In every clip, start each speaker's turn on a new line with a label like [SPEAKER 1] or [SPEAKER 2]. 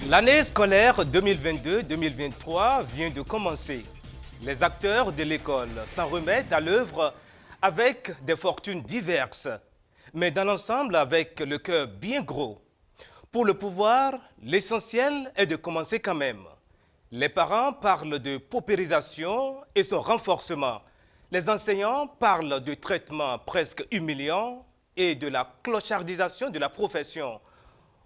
[SPEAKER 1] L'année scolaire 2022-2023 vient de commencer. Les acteurs de l'école s'en remettent à l'œuvre avec des fortunes diverses, mais dans l'ensemble avec le cœur bien gros. Pour le pouvoir, l'essentiel est de commencer quand même. Les parents parlent de paupérisation et son renforcement. Les enseignants parlent de traitements presque humiliants et de la clochardisation de la profession.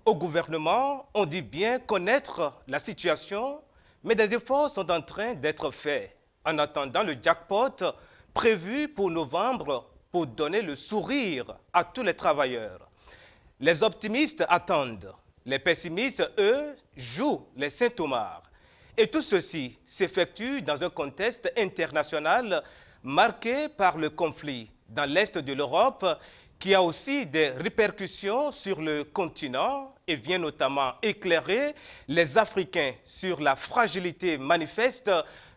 [SPEAKER 1] Au gouvernement, on dit bien connaître la situation, mais des efforts sont en train d'être faits en attendant le jackpot prévu pour novembre pour donner le sourire à tous les travailleurs. Les optimistes attendent, les pessimistes, eux, jouent les Saint-Thomas. Et tout ceci s'effectue dans un contexte international marqué par le conflit dans l'Est de l'Europe qui a aussi des répercussions sur le continent et vient notamment éclairer les Africains sur la fragilité manifeste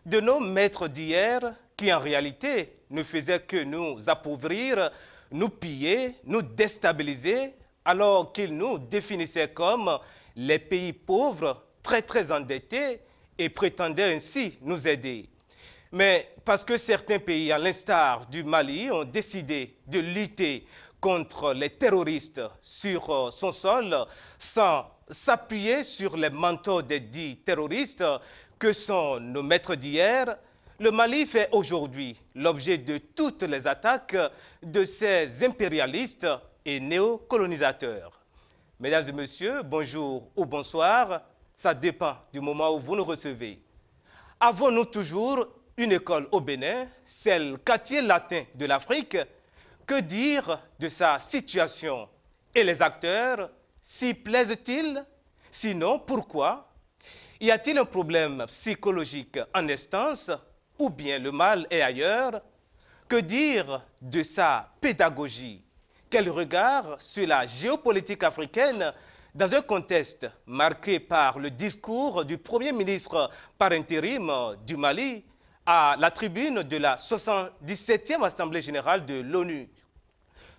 [SPEAKER 1] de nos maîtres d'hier qui en réalité ne faisaient que nous appauvrir, nous piller, nous déstabiliser, alors qu'ils nous définissaient comme les pays pauvres, très endettés et prétendaient ainsi nous aider. Mais parce que certains pays, à l'instar du Mali, ont décidé de lutter contre les terroristes sur son sol sans s'appuyer sur les manteaux des dits terroristes que sont nos maîtres d'hier, le Mali fait aujourd'hui l'objet de toutes les attaques de ces impérialistes et néocolonisateurs. Mesdames et messieurs, bonjour ou bonsoir, ça dépend du moment où vous nous recevez. Avons-nous toujours une école au Bénin, celle quartier latin de l'Afrique? Que dire de sa situation? Et les acteurs, s'y plaisent-ils? Sinon, pourquoi? Y a-t-il un problème psychologique en instance? Ou bien le mal est ailleurs? Que dire de sa pédagogie? Quel regard sur la géopolitique africaine dans un contexte marqué par le discours du Premier ministre par intérim du Mali à la tribune de la 77e Assemblée générale de l'ONU?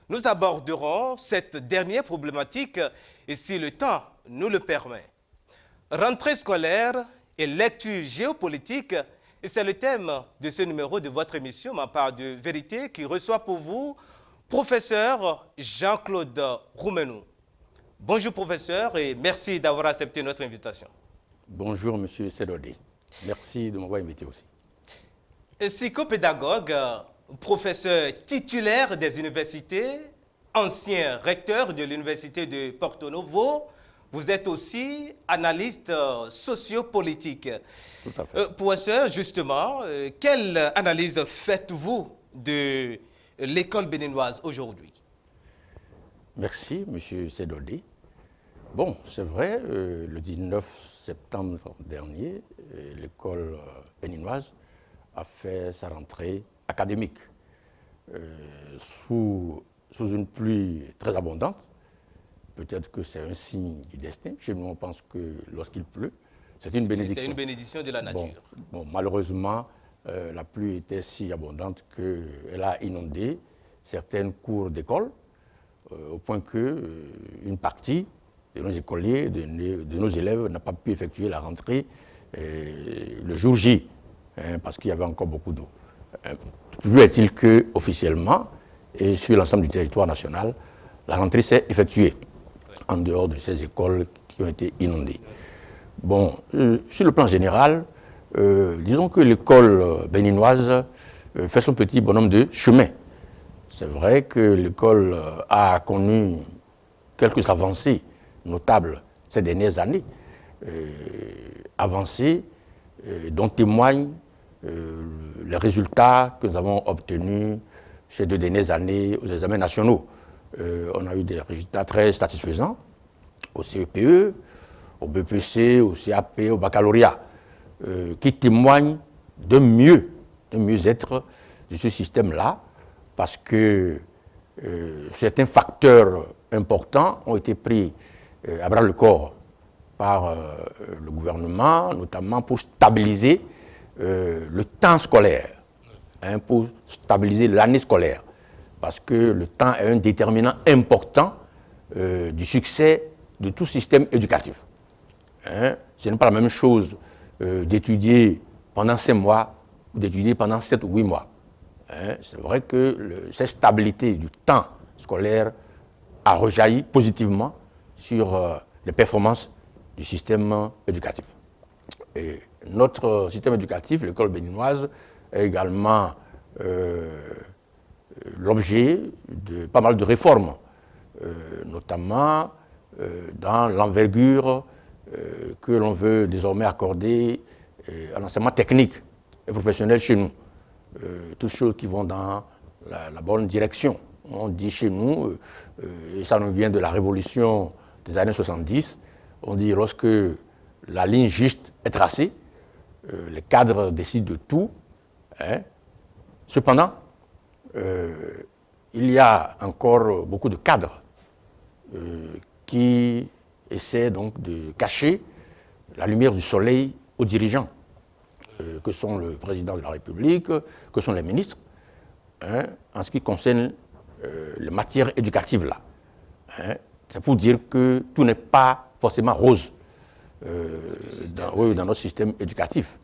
[SPEAKER 1] Nous aborderons cette dernière problématique et si le temps nous le permet. Rentrée scolaire et lecture géopolitique, et c'est le thème de ce numéro de votre émission, ma part de vérité, qui reçoit pour vous professeur Jean-Claude Roumenou. Bonjour professeur et merci d'avoir accepté notre invitation.
[SPEAKER 2] Bonjour monsieur Sedodi, merci de m'avoir invité aussi.
[SPEAKER 1] Psychopédagogue, professeur titulaire des universités, ancien recteur de l'université de Porto Novo, vous êtes aussi analyste sociopolitique.
[SPEAKER 2] Tout à fait.
[SPEAKER 1] Professeur, justement, quelle analyse faites-vous de l'école béninoise aujourd'hui?
[SPEAKER 2] Merci monsieur Sedodi. Bon, c'est vrai, le 19 septembre dernier, l'école béninoise a fait sa rentrée académique sous une pluie très abondante. Peut-être que c'est un signe du destin. Chez nous, on pense que lorsqu'il pleut, c'est une bénédiction.
[SPEAKER 1] C'est une bénédiction de la nature.
[SPEAKER 2] Bon, malheureusement, la pluie était si abondante qu'elle a inondé certaines cours d'école, au point qu'une partie de nos écoliers, de nos élèves n'a pas pu effectuer la rentrée le jour J, parce qu'il y avait encore beaucoup d'eau. Toujours est-il qu'officiellement, et sur l'ensemble du territoire national, la rentrée s'est effectuée en dehors de ces écoles qui ont été inondées. Bon, sur le plan général, disons que l'école béninoise fait son petit bonhomme de chemin. C'est vrai que l'école a connu quelques avancées notables ces dernières années, avancées dont témoignent les résultats que nous avons obtenus ces 2 dernières années aux examens nationaux. On a eu des résultats très satisfaisants au CEPE, au BPC, au CAP, au baccalauréat, qui témoignent d'un mieux-être de ce système-là, parce que certains facteurs importants ont été pris à bras le corps par le gouvernement, notamment pour stabiliser le temps scolaire, pour stabiliser l'année scolaire, parce que le temps est un déterminant important du succès de tout système éducatif. Hein. Ce n'est pas la même chose d'étudier pendant 5 mois ou d'étudier pendant 7 ou 8 mois. Hein. C'est vrai que cette stabilité du temps scolaire a rejailli positivement sur les performances du système éducatif. Et notre système éducatif, l'école béninoise, est également l'objet de pas mal de réformes, notamment dans l'envergure que l'on veut désormais accorder à l'enseignement technique et professionnel chez nous. Toutes choses qui vont dans la bonne direction. On dit chez nous, et ça nous vient de la révolution des années 70, on dit lorsque la ligne juste est tracée, les cadres décident de tout. Hein. Cependant, il y a encore beaucoup de cadres qui essaient donc de cacher la lumière du soleil aux dirigeants, que sont le président de la République, que sont les ministres, hein, en ce qui concerne les matières éducatives là. Hein. C'est pour dire que tout n'est pas forcément rose dans notre système éducatif.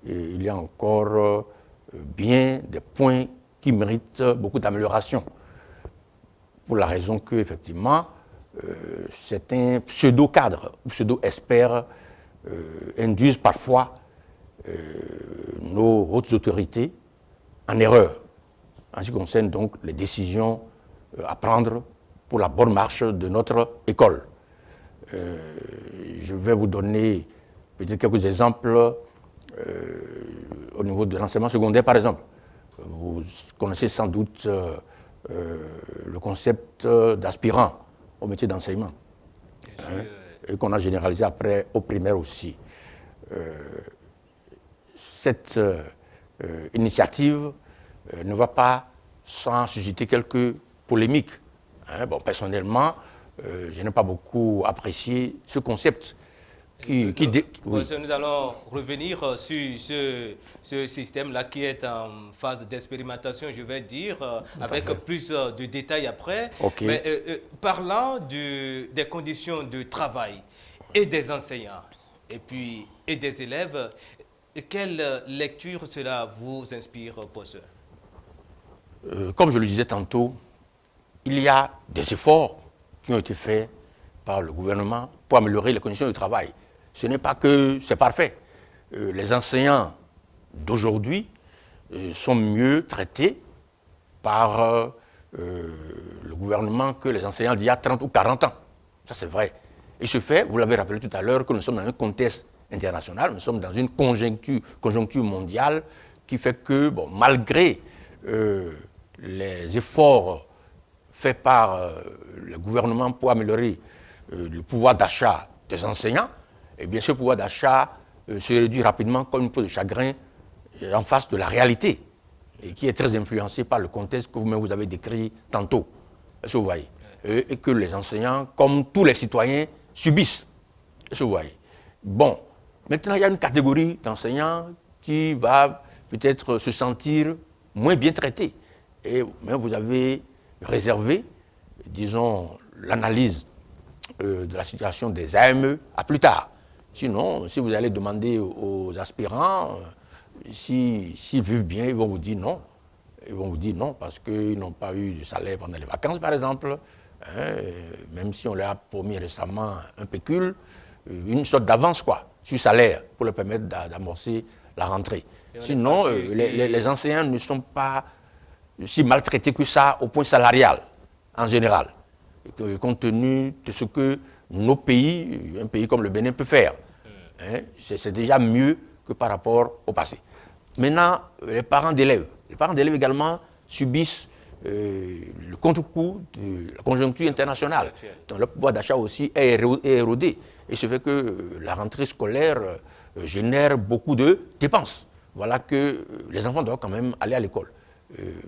[SPEAKER 2] Et il y a encore bien des points qui méritent beaucoup d'amélioration. Pour la raison que, effectivement, certains pseudo-cadres ou pseudo-experts induisent parfois nos hautes autorités en erreur, en ce qui concerne donc les décisions à prendre pour la bonne marche de notre école. Je vais vous donner peut-être quelques exemples au niveau de l'enseignement secondaire, par exemple. Vous connaissez sans doute le concept d'aspirant au métier d'enseignement, hein, et qu'on a généralisé après au primaire aussi. Cette initiative ne va pas sans susciter quelques polémiques. Hein. Bon, personnellement, je n'ai pas beaucoup apprécié ce concept.
[SPEAKER 1] Oui. Nous allons revenir sur ce système-là qui est en phase d'expérimentation, je vais dire, avec plus de détails après.
[SPEAKER 2] Okay.
[SPEAKER 1] Mais parlant des conditions de travail et des enseignants et des élèves, quelle lecture cela vous inspire, professeur?
[SPEAKER 2] Comme je le disais tantôt, il y a des efforts qui ont été faits par le gouvernement pour améliorer les conditions de travail. Ce n'est pas que c'est parfait. Les enseignants d'aujourd'hui sont mieux traités par le gouvernement que les enseignants d'il y a 30 ou 40 ans. Ça, c'est vrai. Et ce fait, vous l'avez rappelé tout à l'heure, que nous sommes dans un contexte international, nous sommes dans une conjoncture mondiale qui fait que, bon, malgré les efforts faits par le gouvernement pour améliorer le pouvoir d'achat des enseignants, eh bien, ce pouvoir d'achat se réduit rapidement comme une peau de chagrin en face de la réalité, et qui est très influencée par le contexte que vous-même vous avez décrit tantôt. Est-ce que vous voyez? Et que les enseignants, comme tous les citoyens, subissent. Est-ce que vous voyez? Bon, maintenant, il y a une catégorie d'enseignants qui va peut-être se sentir moins bien traitée. Et même vous avez réservé, disons, l'analyse de la situation des AME à plus tard. Sinon, si vous allez demander aux aspirants s'ils vivent bien, ils vont vous dire non. Ils vont vous dire non parce qu'ils n'ont pas eu de salaire pendant les vacances, par exemple. Hein, même si on leur a promis récemment un pécule, une sorte d'avance, quoi, sur salaire, pour leur permettre d'amorcer la rentrée. Sinon, les enseignants ne sont pas si maltraités que ça au point salarial, en général, compte tenu de ce que nos pays, un pays comme le Bénin peut faire. Hein, c'est déjà mieux que par rapport au passé. Maintenant, les parents d'élèves également subissent le contre-coup de la conjoncture internationale. Donc le pouvoir d'achat aussi est érodé. Et ce fait que la rentrée scolaire génère beaucoup de dépenses. Voilà que les enfants doivent quand même aller à l'école.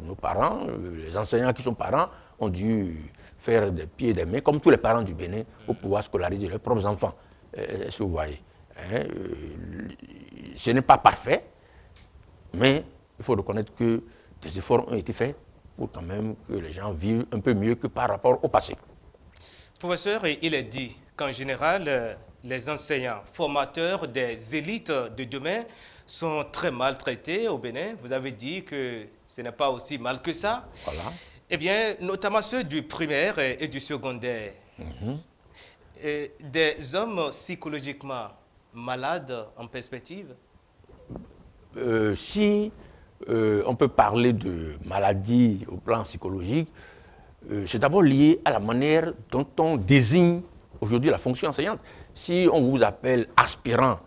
[SPEAKER 2] Nos parents, les enseignants qui sont parents, ont dû faire des pieds et des mains, comme tous les parents du Bénin, pour pouvoir scolariser leurs propres enfants. Est-ce que vous voyez? Hein, ce n'est pas parfait, mais il faut reconnaître que des efforts ont été faits pour quand même que les gens vivent un peu mieux que par rapport au passé.
[SPEAKER 1] Professeur, il est dit qu'en général, les enseignants formateurs des élites de demain sont très maltraités au Bénin. Vous avez dit que ce n'est pas aussi mal que ça.
[SPEAKER 2] Voilà.
[SPEAKER 1] Eh bien, notamment ceux du primaire et du secondaire. Des hommes psychologiquement malades en perspective?
[SPEAKER 2] Si on peut parler de maladie au plan psychologique, c'est d'abord lié à la manière dont on désigne aujourd'hui la fonction enseignante. Si on vous appelle aspirant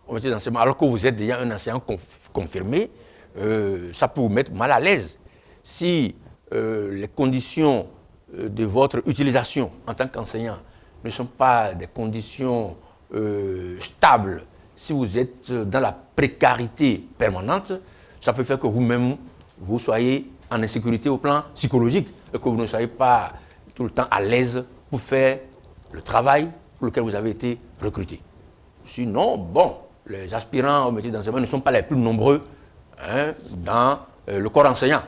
[SPEAKER 2] au métier d'enseignement, alors que vous êtes déjà un enseignant confirmé, ça peut vous mettre mal à l'aise. Si les conditions de votre utilisation en tant qu'enseignant ne sont pas des conditions stables, si vous êtes dans la précarité permanente, ça peut faire que vous-même, vous soyez en insécurité au plan psychologique et que vous ne soyez pas tout le temps à l'aise pour faire le travail pour lequel vous avez été recruté. Sinon, bon, les aspirants au métier d'enseignant ne sont pas les plus nombreux dans le corps enseignant.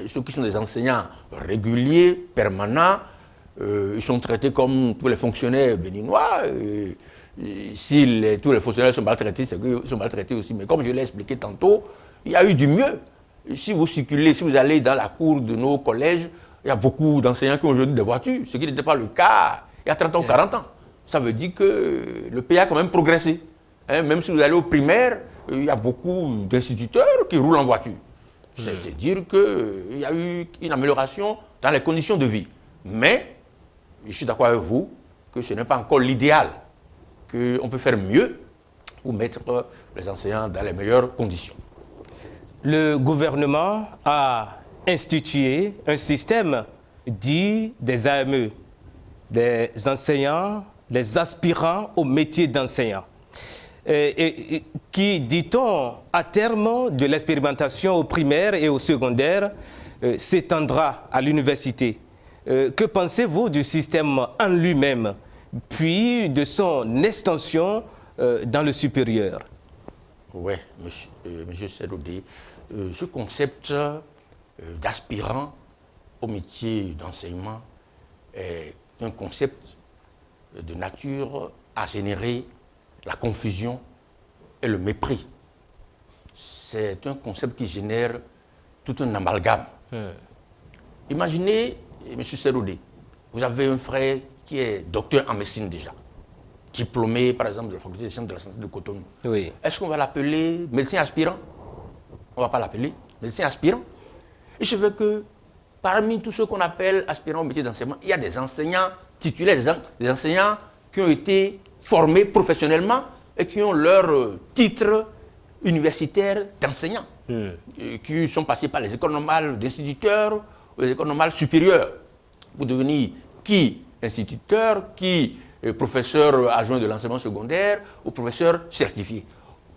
[SPEAKER 2] Ceux qui sont des enseignants réguliers, permanents, ils sont traités comme tous les fonctionnaires béninois. Si tous les fonctionnaires sont maltraités, c'est qu'ils sont maltraités aussi. Mais comme je l'ai expliqué tantôt, il y a eu du mieux. Si vous circulez, si vous allez dans la cour de nos collèges, il y a beaucoup d'enseignants qui ont aujourd'hui des voitures, ce qui n'était pas le cas il y a 30 ans ou 40 ans. Ça veut dire que le pays a quand même progressé. Même si vous allez au primaire, il y a beaucoup d'instituteurs qui roulent en voiture. C'est dire qu'il y a eu une amélioration dans les conditions de vie. Mais, je suis d'accord avec vous, que ce n'est pas encore l'idéal, qu'on peut faire mieux pour mettre les enseignants dans les meilleures conditions.
[SPEAKER 1] Le gouvernement a institué un système dit des AME, des enseignants, les aspirants au métier d'enseignant, qui, dit-on, à terme de l'expérimentation au primaire et au secondaire, s'étendra à l'université. Que pensez-vous du système en lui-même, puis de son extension dans le supérieur?
[SPEAKER 2] Oui, monsieur Seroudé, ce concept d'aspirant au métier d'enseignement est un concept de nature à générer la confusion et le mépris. C'est un concept qui génère tout un amalgame. Imaginez, M. Seroudé, vous avez un frère qui est docteur en médecine déjà, diplômé par exemple de la faculté des sciences de la santé de Cotonou.
[SPEAKER 1] Oui.
[SPEAKER 2] Est-ce qu'on va l'appeler médecin aspirant? On ne va pas l'appeler médecin aspirant. Et je veux que parmi tous ceux qu'on appelle aspirants au métier d'enseignement, il y a des enseignants titulaires, des enseignants qui ont été formés professionnellement et qui ont leur titre universitaire d'enseignant, qui sont passés par les écoles normales d'instituteurs ou les écoles normales supérieures pour devenir qui instituteur, qui professeur adjoint de l'enseignement secondaire ou professeur certifié.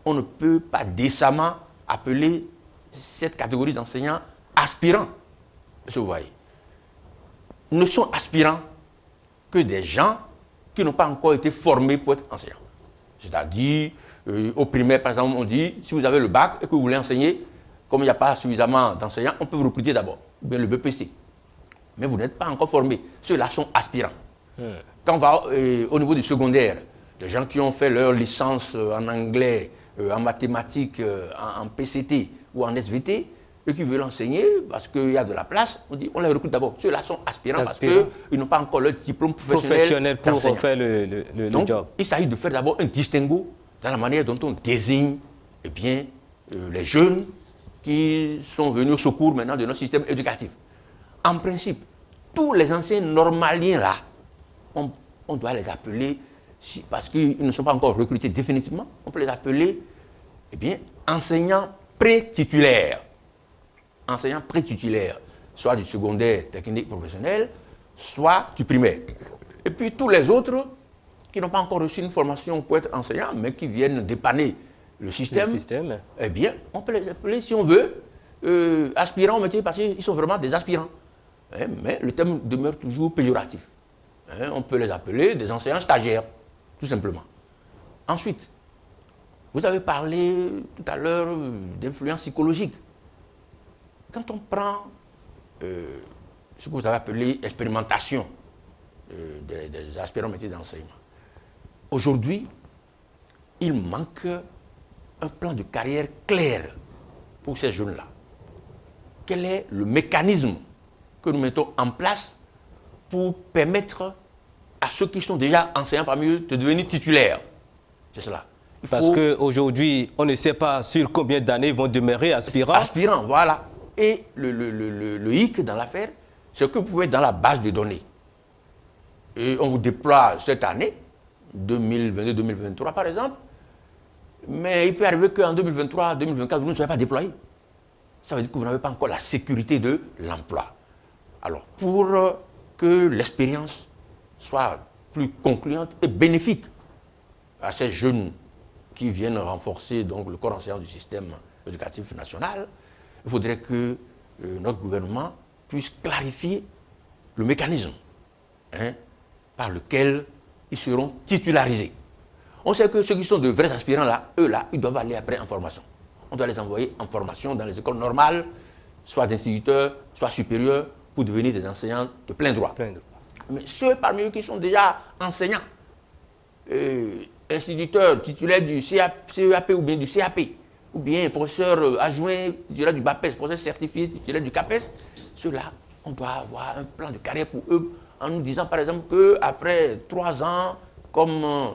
[SPEAKER 2] On ne peut pas décemment appeler cette catégorie d'enseignants aspirants. Vous voyez, ne sont aspirants que des gens qui n'ont pas encore été formés pour être enseignants. C'est-à-dire, au primaire, par exemple, on dit, si vous avez le bac et que vous voulez enseigner, comme il n'y a pas suffisamment d'enseignants, on peut vous recruter d'abord, ou bien le BPC. Mais vous n'êtes pas encore formés. Ceux-là sont aspirants. Quand on va au niveau du secondaire, des gens qui ont fait leur licence en anglais, en mathématiques, en PCT ou en SVT, eux qui veulent enseigner parce qu'il y a de la place, on dit on les recrute d'abord. Ceux-là sont aspirants parce qu'ils n'ont pas encore leur diplôme professionnel
[SPEAKER 1] pour faire le
[SPEAKER 2] Donc,
[SPEAKER 1] job.
[SPEAKER 2] Il s'agit de faire d'abord un distinguo dans la manière dont on désigne les jeunes qui sont venus au secours maintenant de notre système éducatif. En principe, tous les anciens normaliens là, on doit les appeler, parce qu'ils ne sont pas encore recrutés définitivement, on peut les appeler enseignants pré-titulaires. Enseignants pré-titulaires, soit du secondaire technique professionnel, soit du primaire. Et puis tous les autres qui n'ont pas encore reçu une formation pour être enseignants, mais qui viennent dépanner le système, on peut les appeler, si on veut, aspirants au métier, parce qu'ils sont vraiment des aspirants. Mais le terme demeure toujours péjoratif. On peut les appeler des enseignants stagiaires, tout simplement. Ensuite, vous avez parlé tout à l'heure d'influence psychologique. Quand on prend ce que vous avez appelé expérimentation des aspirants au métier d'enseignement, aujourd'hui, il manque un plan de carrière clair pour ces jeunes-là. Quel est le mécanisme que nous mettons en place pour permettre à ceux qui sont déjà enseignants parmi eux de devenir titulaires? C'est cela.
[SPEAKER 1] Parce qu'aujourd'hui, on ne sait pas sur combien d'années ils vont demeurer aspirants.
[SPEAKER 2] Aspirants, voilà. Et le hic dans l'affaire, c'est que vous pouvez être dans la base de données. Et on vous déploie cette année, 2022-2023 par exemple, mais il peut arriver qu'en 2023-2024, vous ne soyez pas déployé. Ça veut dire que vous n'avez pas encore la sécurité de l'emploi. Alors, pour que l'expérience soit plus concluante et bénéfique à ces jeunes qui viennent renforcer donc, le corps enseignant du système éducatif national, il faudrait que notre gouvernement puisse clarifier le mécanisme par lequel ils seront titularisés. On sait que ceux qui sont de vrais aspirants, là, eux, là, ils doivent aller après en formation. On doit les envoyer en formation dans les écoles normales, soit d'instituteurs, soit supérieurs, pour devenir des enseignants de plein droit. Mais ceux parmi eux qui sont déjà enseignants, instituteurs titulaires du CEAP ou bien du CAP, ou bien professeurs adjoints titulaires du BAPES, professeurs certifiés titulaires du CAPES, ceux-là, on doit avoir un plan de carrière pour eux, en nous disant par exemple qu'après 3 ans, comme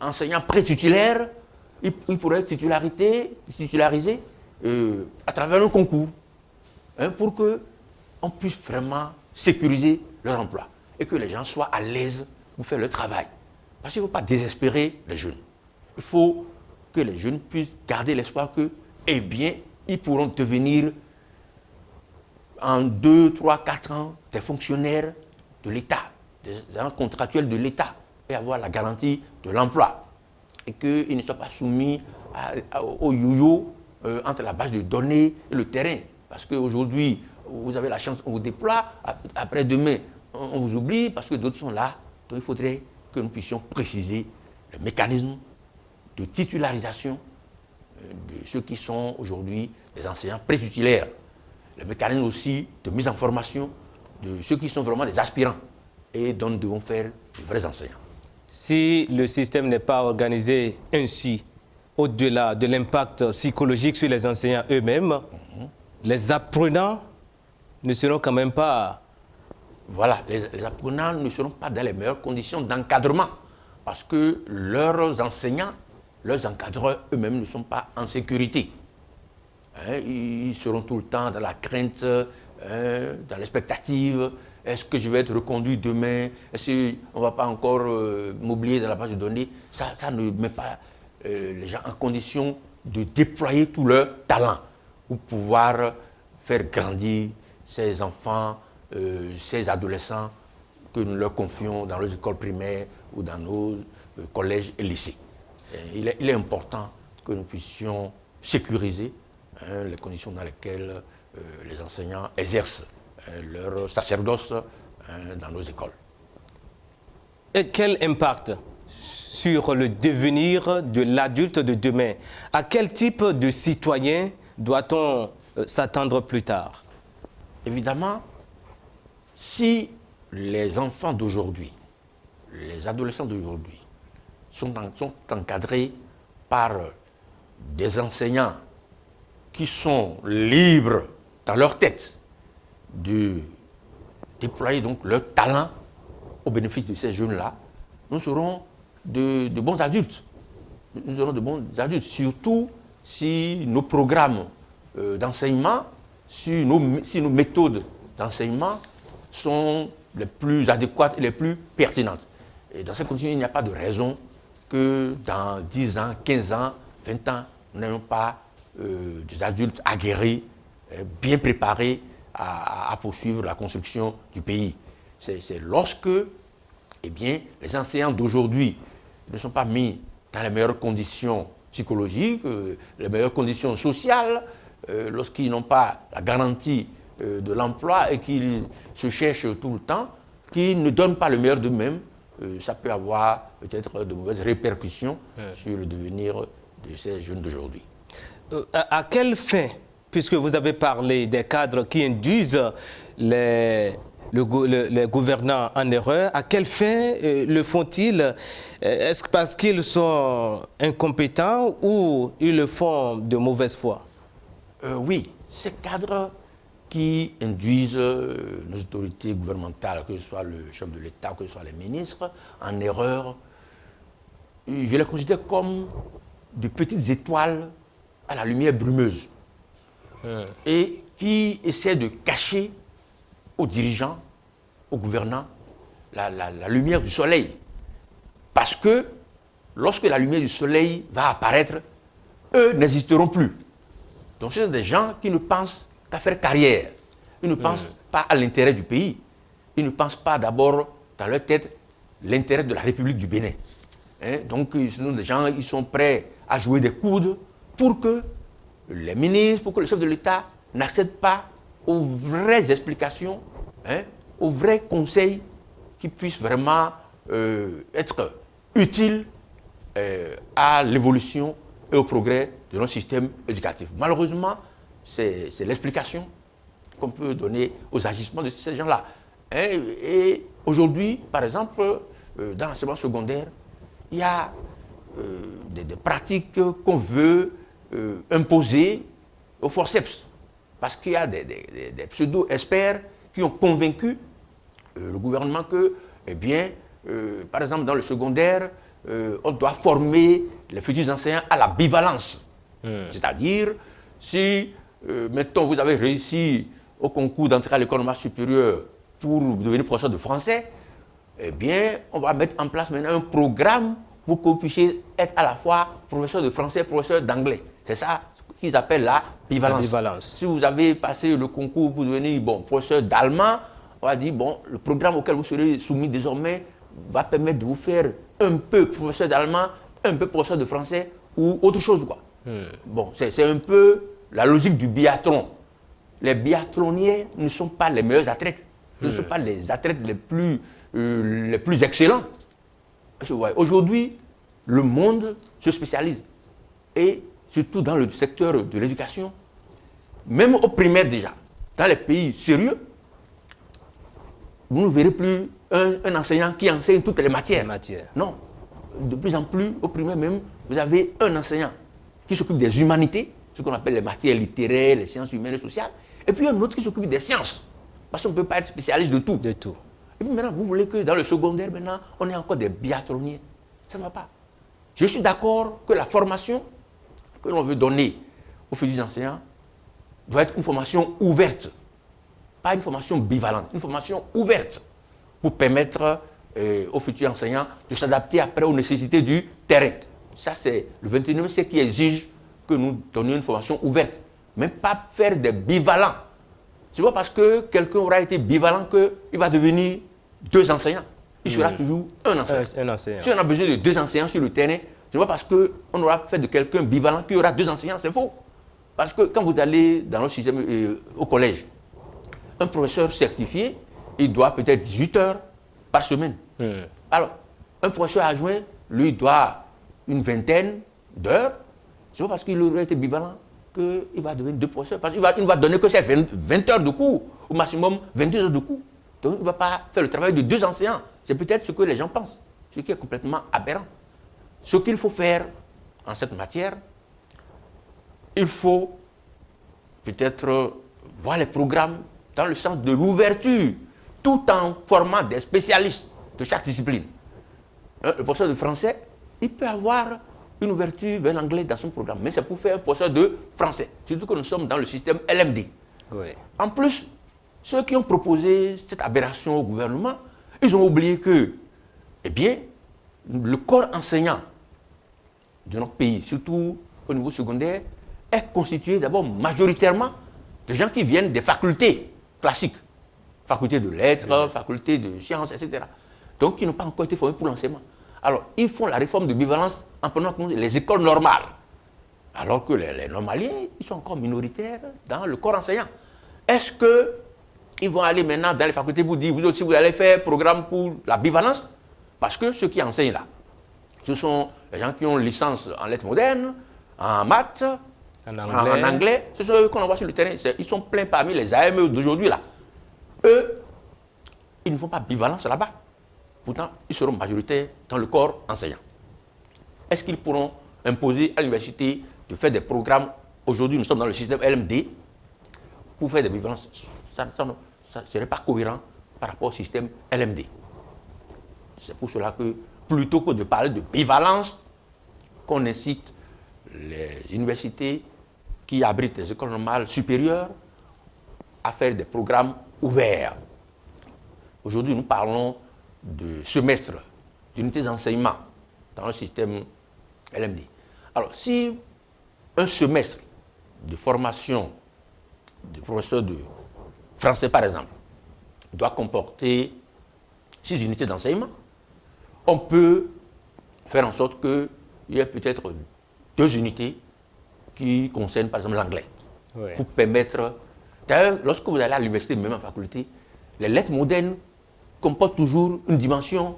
[SPEAKER 2] enseignants pré-titulaires, ils pourraient être titularisés à travers un concours, pour qu'on puisse vraiment sécuriser leur emploi et que les gens soient à l'aise pour faire leur travail. Parce qu'il ne faut pas désespérer les jeunes. Il faut que les jeunes puissent garder l'espoir que, eh bien, ils pourront devenir en 2, 3, 4 ans des fonctionnaires de l'État, des agents contractuels de l'État et avoir la garantie de l'emploi. Et qu'ils ne soient pas soumis au yo-yo entre la base de données et le terrain. Parce qu'aujourd'hui, vous avez la chance, on vous déploie, après demain, on vous oublie parce que d'autres sont là. Donc il faudrait que nous puissions préciser le mécanisme de titularisation de ceux qui sont aujourd'hui des enseignants pré-titulaires. Le mécanisme aussi de mise en formation de ceux qui sont vraiment des aspirants et dont nous devons faire de vrais enseignants.
[SPEAKER 1] Si le système n'est pas organisé ainsi, au-delà de l'impact psychologique sur les enseignants eux-mêmes, les apprenants ne seront quand même pas...
[SPEAKER 2] Voilà, les apprenants ne seront pas dans les meilleures conditions d'encadrement parce que leurs enseignants, leurs encadreurs eux-mêmes ne sont pas en sécurité. Ils seront tout le temps dans la crainte, dans l'expectative. Est-ce que je vais être reconduit demain? Est-ce qu'on ne va pas encore m'oublier dans la base de données? Ça ne met pas les gens en condition de déployer tout leur talent pour pouvoir faire grandir ces enfants, ces adolescents que nous leur confions dans les écoles primaires ou dans nos collèges et lycées. Il est important que nous puissions sécuriser les conditions dans lesquelles les enseignants exercent leur sacerdoce dans nos écoles.
[SPEAKER 1] Et quel impact sur le devenir de l'adulte de demain? À quel type de citoyen doit-on s'attendre plus tard?
[SPEAKER 2] Évidemment, si les enfants d'aujourd'hui, les adolescents d'aujourd'hui, sont encadrés par des enseignants qui sont libres dans leur tête de déployer donc leur talent au bénéfice de ces jeunes-là, nous serons de bons adultes. Nous serons de bons adultes, surtout si nos programmes d'enseignement, si nos méthodes d'enseignement sont les plus adéquates et les plus pertinentes. Et dans ces conditions, il n'y a pas de raison que dans 10 ans, 15 ans, 20 ans, nous n'ayons pas des adultes aguerris, bien préparés à poursuivre la construction du pays. C'est lorsque les enseignants d'aujourd'hui ne sont pas mis dans les meilleures conditions psychologiques, les meilleures conditions sociales, lorsqu'ils n'ont pas la garantie de l'emploi et qu'ils se cherchent tout le temps, qu'ils ne donnent pas le meilleur d'eux-mêmes, ça peut avoir peut-être de mauvaises répercussions sur le devenir de ces jeunes d'aujourd'hui.
[SPEAKER 1] À quelle fin, puisque vous avez parlé des cadres qui induisent les les gouvernants en erreur. À quelle fin le font-ils? Est-ce parce qu'ils sont incompétents ou ils le font de mauvaise foi?
[SPEAKER 2] Oui, ces cadres qui induisent nos autorités gouvernementales, que ce soit le chef de l'État, que ce soit les ministres, en erreur, je les considère comme de petites étoiles à la lumière brumeuse et qui essaient de cacher aux dirigeants, aux gouvernants, la lumière du soleil. Parce que lorsque la lumière du soleil va apparaître, eux n'existeront plus. Donc ce sont des gens qui ne pensent qu'à faire carrière. Ils ne pensent pas à l'intérêt du pays. Ils ne pensent pas d'abord dans leur tête l'intérêt de la République du Bénin. Donc ce sont des gens, ils sont prêts à jouer des coudes pour que les ministres, pour que le chef de l'État n'accède pas aux vraies explications, aux vrais conseils qui puissent vraiment être utiles à l'évolution et au progrès de notre système éducatif. Malheureusement, c'est l'explication qu'on peut donner aux agissements de ces gens-là. Et aujourd'hui, par exemple, dans l'enseignement secondaire, il y a des pratiques qu'on veut imposer au forceps. Parce qu'il y a des pseudo-experts qui ont convaincu le gouvernement que, eh bien, par exemple, dans le secondaire, on doit former les futurs enseignants à la bivalence. C'est-à-dire, si, mettons, vous avez réussi au concours d'entrée à l'école normale supérieure pour devenir professeur de français, eh bien, on va mettre en place maintenant un programme pour que vous puissiez être à la fois professeur de français et professeur d'anglais. C'est ça qu'ils appellent la bivalence. Si vous avez passé le concours pour devenir professeur d'allemand, on va dire, le programme auquel vous serez soumis désormais va permettre de vous faire un peu professeur d'allemand, un peu professeur de français ou autre chose, quoi. C'est un peu la logique du biathlon. Les biathloniens ne sont pas les meilleurs athlètes. Ce ne sont pas les athlètes les plus excellents. Aujourd'hui, le monde se spécialise. Et surtout dans le secteur de l'éducation, même au primaire déjà, dans les pays sérieux, vous ne verrez plus un enseignant qui enseigne toutes les matières. Non. De plus en plus, au primaire même, vous avez un enseignant qui s'occupe des humanités, ce qu'on appelle les matières littéraires, les sciences humaines et sociales, et puis un autre qui s'occupe des sciences. Parce qu'on ne peut pas être spécialiste de tout. Et puis maintenant, vous voulez que dans le secondaire, maintenant, on ait encore des biathloniens. Ça ne va pas. Je suis d'accord que la formation que l'on veut donner aux futurs enseignants doit être une formation ouverte. Pas une formation bivalente, une formation ouverte pour permettre aux futurs enseignants de s'adapter après aux nécessités du terrain. Ça, c'est le 21e siècle qui exige que nous donnions une formation ouverte, mais pas faire des bivalents. Ce n'est pas parce que quelqu'un aura été bivalent qu'il va devenir deux enseignants. Il sera toujours un enseignant. Si on a besoin de deux enseignants sur le terrain, ce n'est pas parce qu'on aura fait de quelqu'un bivalent qu'il y aura deux enseignants, c'est faux. Parce que quand vous allez dans notre système au collège, un professeur certifié, il doit peut-être 18 heures par semaine. Alors, un professeur adjoint, lui, doit une vingtaine d'heures. Ce n'est pas parce qu'il aurait été bivalent qu'il va devenir deux professeurs. Parce qu'il ne va donner que ces 20 heures de cours, au maximum 22 heures de cours. Donc, il ne va pas faire le travail de deux enseignants. C'est peut-être ce que les gens pensent, ce qui est complètement aberrant. Ce qu'il faut faire en cette matière, il faut peut-être voir les programmes dans le sens de l'ouverture, tout en formant des spécialistes de chaque discipline. Le professeur de français, il peut avoir une ouverture vers l'anglais dans son programme, mais c'est pour faire un professeur de français, surtout que nous sommes dans le système LMD. En plus, ceux qui ont proposé cette aberration au gouvernement, ils ont oublié que, eh bien, le corps enseignant de notre pays, surtout au niveau secondaire, est constitué d'abord majoritairement de gens qui viennent des facultés classiques, faculté de lettres, faculté de sciences, etc. Donc, qui n'ont pas encore été formés pour l'enseignement. Alors, ils font la réforme de bivalence en prenant en compte les écoles normales. Alors que les normaliens, ils sont encore minoritaires dans le corps enseignant. Est-ce qu'ils vont aller maintenant dans les facultés pour dire, vous aussi, vous allez faire programme pour la bivalence? Parce que ceux qui enseignent là, ce sont les gens qui ont une licence en lettres modernes, en maths, en anglais. Ce sont eux qu'on envoie sur le terrain. Ils sont pleins parmi les AME d'aujourd'hui là. Eux, ils ne font pas bivalence là-bas. Pourtant, ils seront majoritaires dans le corps enseignant. Est-ce qu'ils pourront imposer à l'université de faire des programmes? Aujourd'hui, nous sommes dans le système LMD pour faire des bivalences. Ça ne serait pas cohérent par rapport au système LMD. C'est pour cela que, plutôt que de parler de bivalence, qu'on incite les universités qui abritent les écoles normales supérieures à faire des programmes ouverts. Aujourd'hui, nous parlons de semestres, d'unités d'enseignement dans le système LMD. Alors, si un semestre de formation de professeurs de français, par exemple, doit comporter 6 unités d'enseignement, on peut faire en sorte qu'il y ait peut-être 2 unités qui concernent, par exemple, l'anglais.
[SPEAKER 1] Oui.
[SPEAKER 2] Pour permettre... D'ailleurs, lorsque vous allez à l'université, même en faculté, les lettres modernes comportent toujours une dimension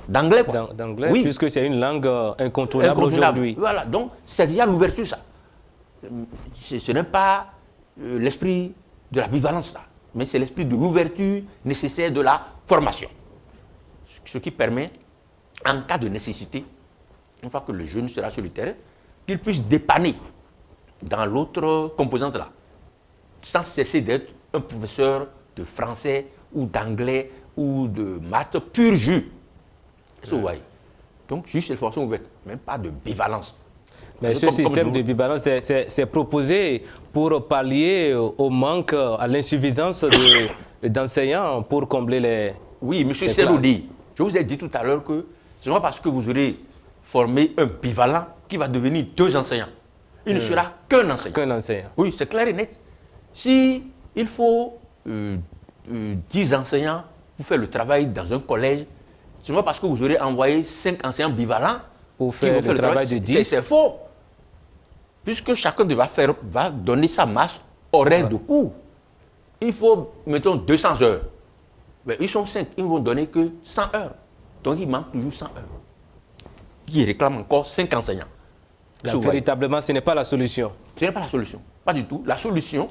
[SPEAKER 2] d'anglais.
[SPEAKER 1] D'anglais,
[SPEAKER 2] oui,
[SPEAKER 1] puisque c'est une langue incontournable aujourd'hui.
[SPEAKER 2] Voilà, donc c'est déjà l'ouverture, ça. Ce n'est pas l'esprit de la bivalence, ça, mais c'est l'esprit de l'ouverture nécessaire de la formation. Ce qui permet, en cas de nécessité, une fois que le jeune sera sur le terrain, qu'il puisse dépanner dans l'autre composante là, sans cesser d'être un professeur de français ou d'anglais ou de maths pur jus. Vous voyez. Donc, juste cette formation ouverte, même pas de bivalence.
[SPEAKER 1] Mais ce système de bivalence, c'est proposé pour pallier au manque, à l'insuffisance d'enseignants pour combler les...
[SPEAKER 2] Oui, M. Seroudi, je vous ai dit tout à l'heure que ce n'est pas parce que vous aurez formé un bivalent qui va devenir 2 enseignants. Il ne sera qu'un enseignant.
[SPEAKER 1] Qu'un enseignant.
[SPEAKER 2] Oui, c'est clair et net. Si il faut 10 enseignants pour faire le travail dans un collège, ce n'est pas parce que vous aurez envoyé 5 enseignants bivalents
[SPEAKER 1] pour faire le travail de 10.
[SPEAKER 2] C'est faux. Puisque chacun va donner sa masse horaire de cours. Il faut, mettons, 200 heures. Mais ils sont 5, ils ne vont donner que 100 heures. Donc il manque toujours 100 heures. Qui réclame encore 5 enseignants.
[SPEAKER 1] Là, véritablement, ce n'est pas la solution.
[SPEAKER 2] Ce n'est pas la solution. Pas du tout. La solution,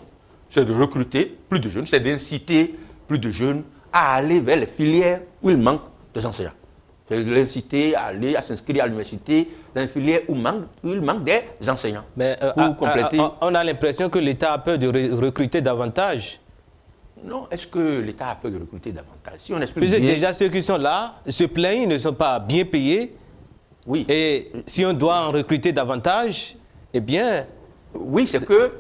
[SPEAKER 2] c'est de recruter plus de jeunes, c'est d'inciter plus de jeunes à aller vers les filières où il manque des enseignants. C'est de l'inciter à aller à s'inscrire à l'université dans les filières où il manque des enseignants.
[SPEAKER 1] Mais
[SPEAKER 2] pour compléter...
[SPEAKER 1] on a l'impression que l'État a peur de recruter davantage.
[SPEAKER 2] Non, est-ce que l'État a peur de recruter davantage? Si on explique bien...
[SPEAKER 1] Déjà, ceux qui sont là se plaignent, ils ne sont pas bien payés.
[SPEAKER 2] Oui.
[SPEAKER 1] Et si on doit en recruter davantage, eh bien...
[SPEAKER 2] Oui, c'est que,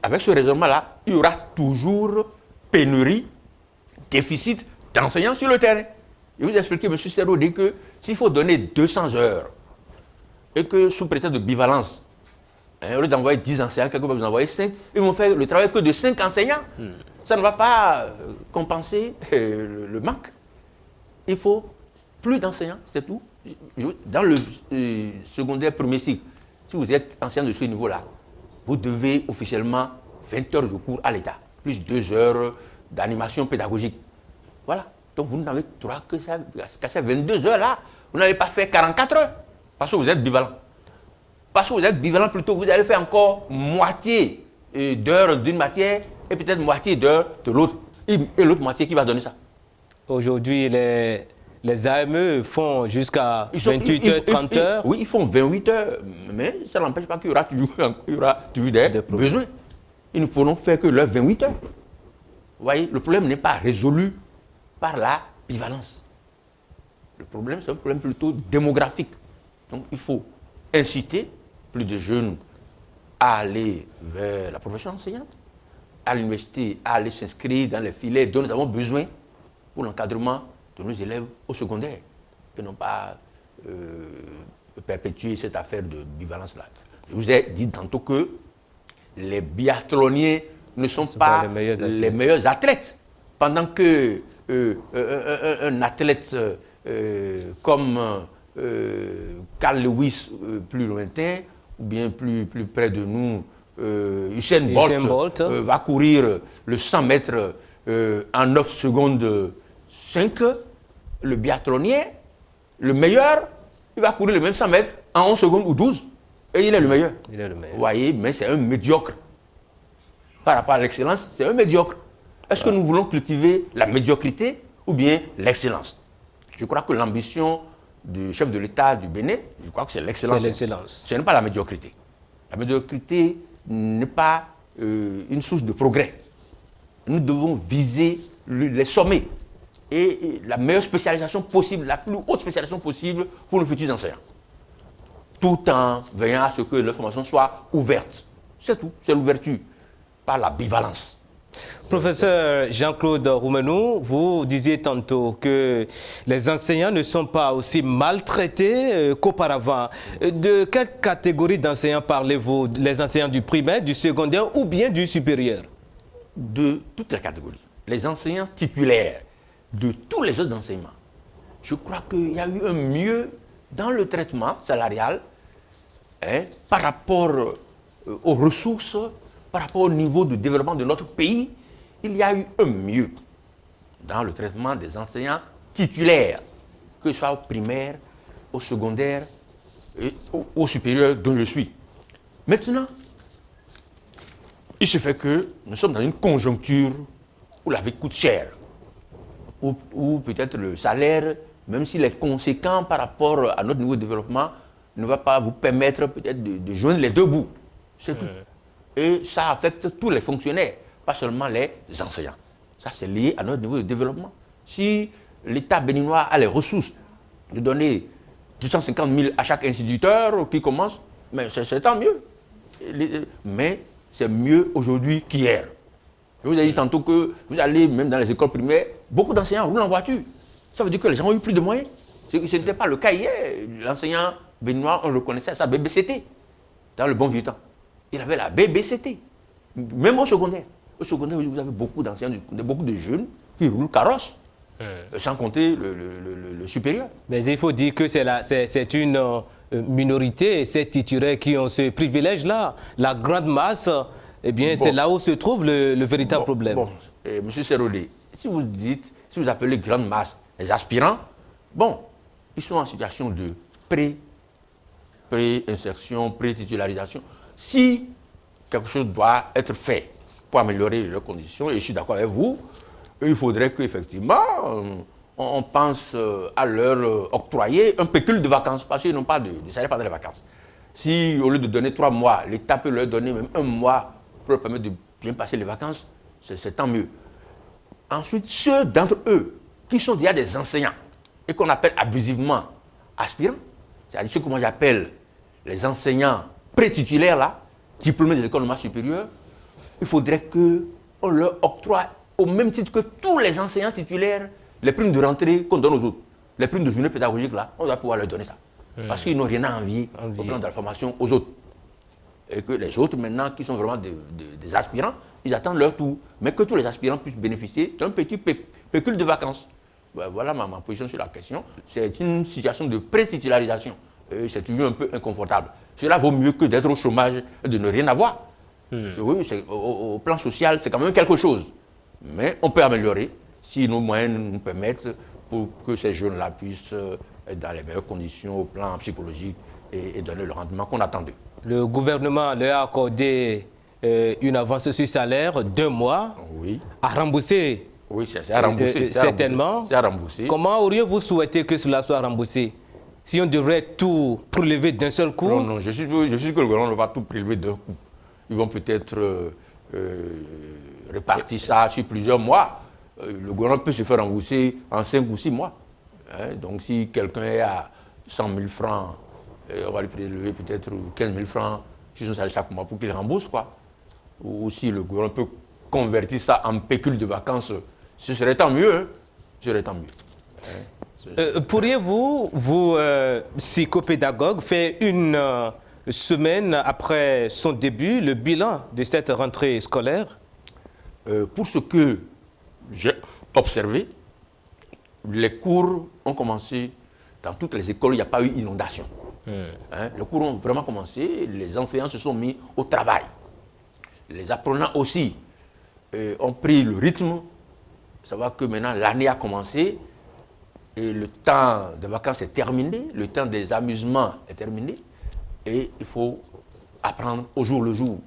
[SPEAKER 2] avec ce raisonnement-là, il y aura toujours pénurie, déficit d'enseignants sur le terrain. Je vous ai expliqué, M. Serrault dit que s'il faut donner 200 heures, et que sous prétexte de bivalence, au lieu d'envoyer 10 enseignants, quelqu'un va vous envoyer 5, ils vont faire le travail que de 5 enseignants. Ça ne va pas compenser le manque. Il faut plus d'enseignants, c'est tout. Dans le secondaire premier cycle, si vous êtes enseignant de ce niveau-là, vous devez officiellement 20 heures de cours à l'État, plus 2 heures d'animation pédagogique. Voilà. Donc vous n'avez droit qu'à ces 22 heures-là. Vous n'allez pas faire 44 heures, parce que vous êtes bivalent. Parce que vous êtes bivalent, plutôt, vous allez faire encore moitié d'heures d'une matière et peut-être moitié d'heures de l'autre. Et l'autre moitié, qui va donner ça? Aujourd'hui,
[SPEAKER 1] les AME font jusqu'à 28 heures, 30 heures.
[SPEAKER 2] Oui, ils font 28 heures, mais ça n'empêche pas qu'il y aura toujours des besoins. Ils ne pourront faire que leurs 28 heures. Vous voyez, le problème n'est pas résolu par la bivalence. Le problème, c'est un problème plutôt démographique. Donc, il faut inciter plus de jeunes à aller vers la profession enseignante, à l'université, à aller s'inscrire dans les filières dont nous avons besoin pour l'encadrement de nos élèves au secondaire, et non pas perpétuer cette affaire de bivalence-là. Je vous ai dit tantôt que les biathloniens ne sont pas les meilleurs athlètes, pendant que un athlète comme Carl Lewis, plus lointain, ou bien plus près de nous, Usain Bolt va courir le 100 mètres en 9 secondes 5, le biathlonien, le meilleur, il va courir le même 100 mètres en 11 secondes ou 12. Et il est le meilleur.
[SPEAKER 1] Il est le meilleur.
[SPEAKER 2] Vous voyez, mais c'est un médiocre. Par rapport à l'excellence, c'est un médiocre. Est-ce que nous voulons cultiver la médiocrité ou bien l'excellence. Je crois que l'ambition du chef de l'État du Bénin, je crois que c'est l'excellence.
[SPEAKER 1] C'est l'excellence.
[SPEAKER 2] Ce n'est pas la médiocrité. La médiocrité n'est pas une source de progrès. Nous devons viser les sommets et la meilleure spécialisation possible, la plus haute spécialisation possible pour nos futurs enseignants. Tout en veillant à ce que leur formation soit ouverte. C'est tout, c'est l'ouverture, pas la bivalence.
[SPEAKER 1] Professeur Jean-Claude Roumenou, vous disiez tantôt que les enseignants ne sont pas aussi maltraités qu'auparavant. De quelle catégorie d'enseignants parlez-vous? Les enseignants du primaire, du secondaire ou bien du supérieur?
[SPEAKER 2] De toutes les catégories. Les enseignants titulaires de tous les autres enseignements. Je crois qu'il y a eu un mieux dans le traitement salarial par rapport aux ressources, par rapport au niveau de développement de notre pays. Il y a eu un mieux dans le traitement des enseignants titulaires, que ce soit au primaire, au secondaire et au supérieur dont je suis. Maintenant, il se fait que nous sommes dans une conjoncture où la vie coûte cher, où peut-être le salaire, même s'il est conséquent par rapport à notre niveau de développement, ne va pas vous permettre peut-être de joindre les deux bouts. C'est tout. Et ça affecte tous les fonctionnaires, pas seulement les enseignants. Ça, c'est lié à notre niveau de développement. Si l'État béninois a les ressources de donner 250 000 à chaque instituteur qui commence, mais c'est tant mieux. Mais c'est mieux aujourd'hui qu'hier. Je vous ai dit tantôt que vous allez même dans les écoles primaires, beaucoup d'enseignants roulent en voiture. Ça veut dire que les gens ont eu plus de moyens. Ce n'était pas le cas hier. L'enseignant béninois, on le connaissait à sa BBCT, dans le bon vieux temps. Il avait la BBCT, même au secondaire. Au secondaire, vous avez beaucoup d'enseignants, beaucoup de jeunes qui roulent carrosse, sans compter le supérieur.
[SPEAKER 1] Mais il faut dire que c'est une minorité, ces titulaires qui ont ce privilège-là. La grande masse, eh bien, c'est là où se trouve le véritable problème.
[SPEAKER 2] Bon, Monsieur Serolé, si vous appelez grande masse les aspirants, bon, ils sont en situation de pré-insertion, pré-titularisation. Si quelque chose doit être fait pour améliorer leurs conditions, et je suis d'accord avec vous, il faudrait qu'effectivement, on pense à leur octroyer un pécule de vacances, parce qu'ils n'ont pas de salaire pendant les vacances. Si, au lieu de donner 3 mois, l'État peut leur donner même 1 mois pour leur permettre de bien passer les vacances, c'est tant mieux. Ensuite, ceux d'entre eux qui sont déjà des enseignants et qu'on appelle abusivement aspirants, c'est-à-dire ceux que moi j'appelle les enseignants pré-titulaires, là, diplômés des écoles normales supérieures, il faudrait qu'on leur octroie au même titre que tous les enseignants titulaires les primes de rentrée qu'on donne aux autres. Les primes de journée pédagogique, là, on doit pouvoir leur donner ça. Parce qu'ils n'ont rien à envier au plan de la formation aux autres. Et que les autres, maintenant, qui sont vraiment des aspirants, ils attendent leur tour. Mais que tous les aspirants puissent bénéficier d'un petit pécule de vacances. Voilà ma position sur la question. C'est une situation de pré-titularisation. C'est toujours un peu inconfortable. Cela vaut mieux que d'être au chômage et de ne rien avoir. Oui, au plan social, c'est quand même quelque chose. Mais on peut améliorer si nos moyens nous permettent pour que ces jeunes-là puissent être dans les meilleures conditions au plan psychologique et donner le rendement qu'on attend d'eux.
[SPEAKER 1] Le gouvernement leur a accordé une avance sur salaire, 2 mois, à rembourser.
[SPEAKER 2] Oui, c'est à rembourser.
[SPEAKER 1] Certainement.
[SPEAKER 2] C'est à rembourser.
[SPEAKER 1] Comment auriez-vous souhaité que cela soit remboursé? Si on devrait tout prélever d'un seul coup?
[SPEAKER 2] Non, je suis que le gouvernement ne va tout prélever d'un coup. Ils vont peut-être répartir ça sur plusieurs mois. Le gouvernement peut se faire rembourser en 5 ou 6 mois. Donc si quelqu'un est à 100 000 francs, on va lui prélever peut-être 15 000 francs sur son salaire chaque mois pour qu'il rembourse, quoi. Ou si le gouvernement peut convertir ça en pécule de vacances, ce serait tant mieux. Hein. Ce serait tant mieux.
[SPEAKER 1] Pourriez-vous, vous, psychopédagogue, faire une semaine après son début, le bilan de cette rentrée scolaire?
[SPEAKER 2] Pour ce que j'ai observé, les cours ont commencé dans toutes les écoles, il n'y a pas eu inondation. Les cours ont vraiment commencé, les enseignants se sont mis au travail. Les apprenants aussi ont pris le rythme. Savoir que maintenant l'année a commencé et le temps des vacances est terminé, le temps des amusements est terminé et il faut apprendre au jour le jour.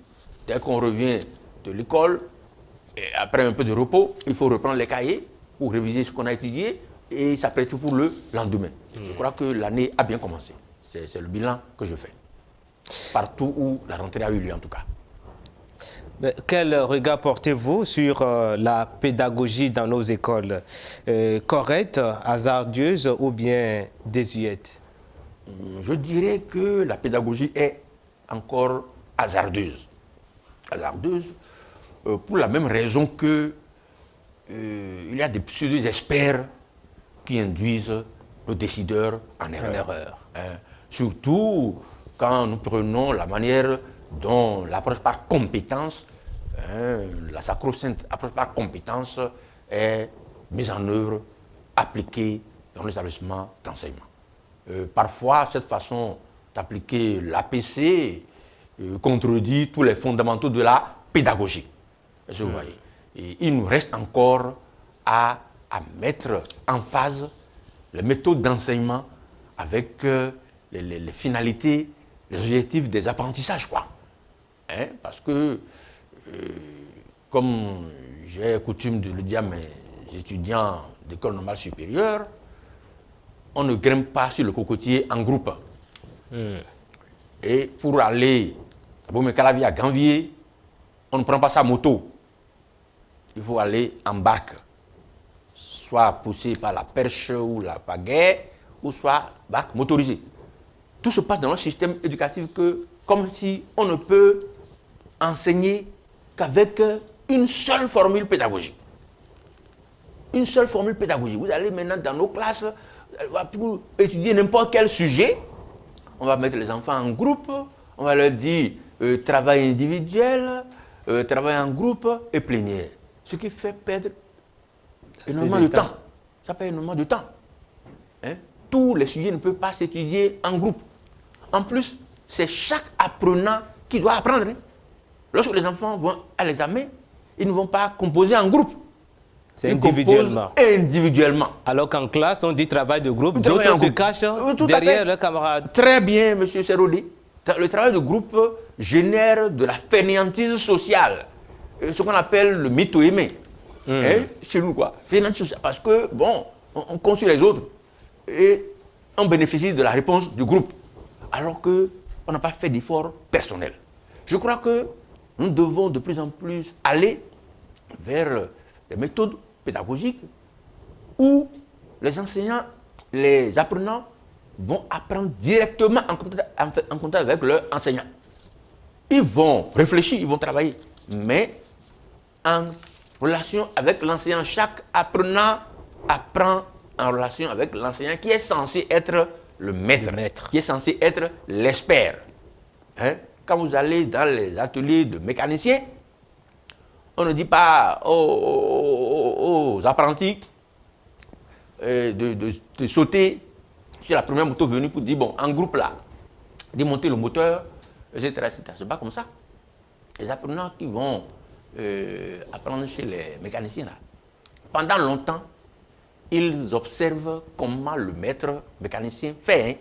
[SPEAKER 2] Dès qu'on revient de l'école, et après un peu de repos, il faut reprendre les cahiers, ou réviser ce qu'on a étudié et s'apprêter pour le lendemain. Je crois que l'année a bien commencé. C'est le bilan que je fais. Partout où la rentrée a eu lieu en tout cas.
[SPEAKER 1] Mais quel regard portez-vous sur la pédagogie dans nos écoles? Correcte, hasardeuse ou bien désuète?
[SPEAKER 2] Je dirais que la pédagogie est encore hasardeuse. Hasardeuse pour la même raison que il y a des pseudo-experts qui induisent nos décideurs en erreur. Surtout quand nous prenons la manière dont l'approche par compétence, la sacro-sainte approche par compétence est mise en œuvre, appliquée dans les établissements d'enseignement. Parfois, cette façon d'appliquer l'APC contredit tous les fondamentaux de la pédagogie. Vous voyez. Et il nous reste encore à mettre en phase les méthodes d'enseignement avec les finalités, les objectifs des apprentissages, quoi. Parce que, comme j'ai coutume de le dire à mes étudiants d'école normale supérieure, on ne grimpe pas sur le cocotier en groupe. Et pour aller à Bomé-Calavi, à Ganvier, on ne prend pas sa moto. Il faut aller en barque, soit poussé par la perche ou la pagaie, ou soit barque motorisée. Tout se passe dans un système éducatif que, comme si on ne peut enseigner qu'avec une seule formule pédagogique. Une seule formule pédagogique. Vous allez maintenant dans nos classes, pour étudier n'importe quel sujet, on va mettre les enfants en groupe, on va leur dire travail individuel, travail en groupe et plénière. Ce qui fait perdre énormément de temps. Ça perd énormément de temps. Tous les sujets ne peuvent pas s'étudier en groupe. En plus, c'est chaque apprenant qui doit apprendre. Lorsque les enfants vont à l'examen, ils ne vont pas composer en groupe.
[SPEAKER 1] C'est individuellement.
[SPEAKER 2] Individuellement.
[SPEAKER 1] Alors qu'en classe, on dit travail de groupe, d'autres se cachent derrière leurs camarades.
[SPEAKER 2] Très bien, M. Serodi. Le travail de groupe génère de la fainéantise sociale. Ce qu'on appelle le mytho-aimé. Chez nous, quoi. Fainéantise sociale. Parce que, bon, on compte sur les autres. Et on bénéficie de la réponse du groupe. Alors qu'on n'a pas fait d'effort personnel. Je crois que nous devons de plus en plus aller vers des méthodes pédagogiques où les enseignants, les apprenants vont apprendre directement en contact avec leurs enseignants. Ils vont réfléchir, ils vont travailler, mais en relation avec l'enseignant. Chaque apprenant apprend en relation avec l'enseignant qui est censé être le maître, qui est censé être l'expert. Quand vous allez dans les ateliers de mécaniciens, on ne dit pas aux apprentis de sauter sur la première moto venue pour dire, bon, en groupe là, démonter le moteur, etc. Ce n'est pas comme ça. Les apprenants qui vont apprendre chez les mécaniciens là, pendant longtemps, ils observent comment le maître mécanicien fait.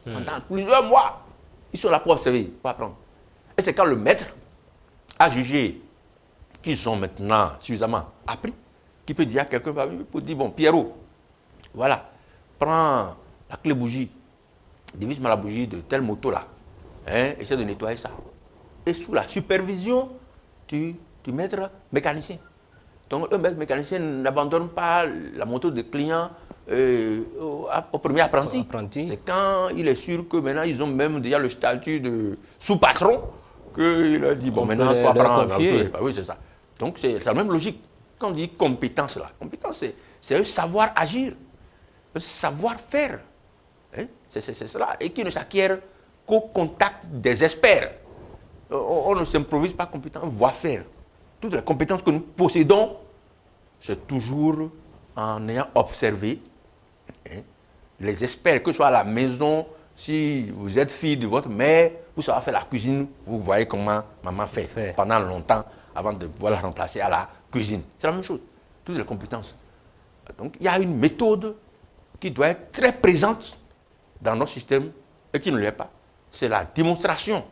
[SPEAKER 2] Pendant plusieurs mois, ils sont là pour observer, pour apprendre. Et c'est quand le maître a jugé qu'ils ont maintenant suffisamment appris, qu'il peut dire à quelqu'un pour dire, bon, Pierrot, voilà, prends la clé bougie, divise-moi la bougie de telle moto là, essaie de nettoyer ça. Et sous la supervision du maître mécanicien. Donc le maître mécanicien n'abandonne pas la moto de client au premier apprenti. C'est quand il est sûr que maintenant ils ont même déjà le statut de sous-patron qu'il a dit, bon, maintenant on peut apprendre. Oui, c'est ça. Donc c'est la même logique. Quand on dit compétence là, compétence c'est un savoir agir, un savoir faire. C'est cela, et qui ne s'acquiert qu'au contact des experts. On ne s'improvise pas compétent, on voit faire. Toutes les compétences que nous possédons, c'est toujours en ayant observé les experts, que ce soit à la maison, si vous êtes fille de votre mère, vous savez faire la cuisine, vous voyez comment maman fait pendant longtemps avant de pouvoir la remplacer à la cuisine. C'est la même chose, toutes les compétences. Donc il y a une méthode qui doit être très présente dans notre système et qui ne l'est pas. C'est la démonstration.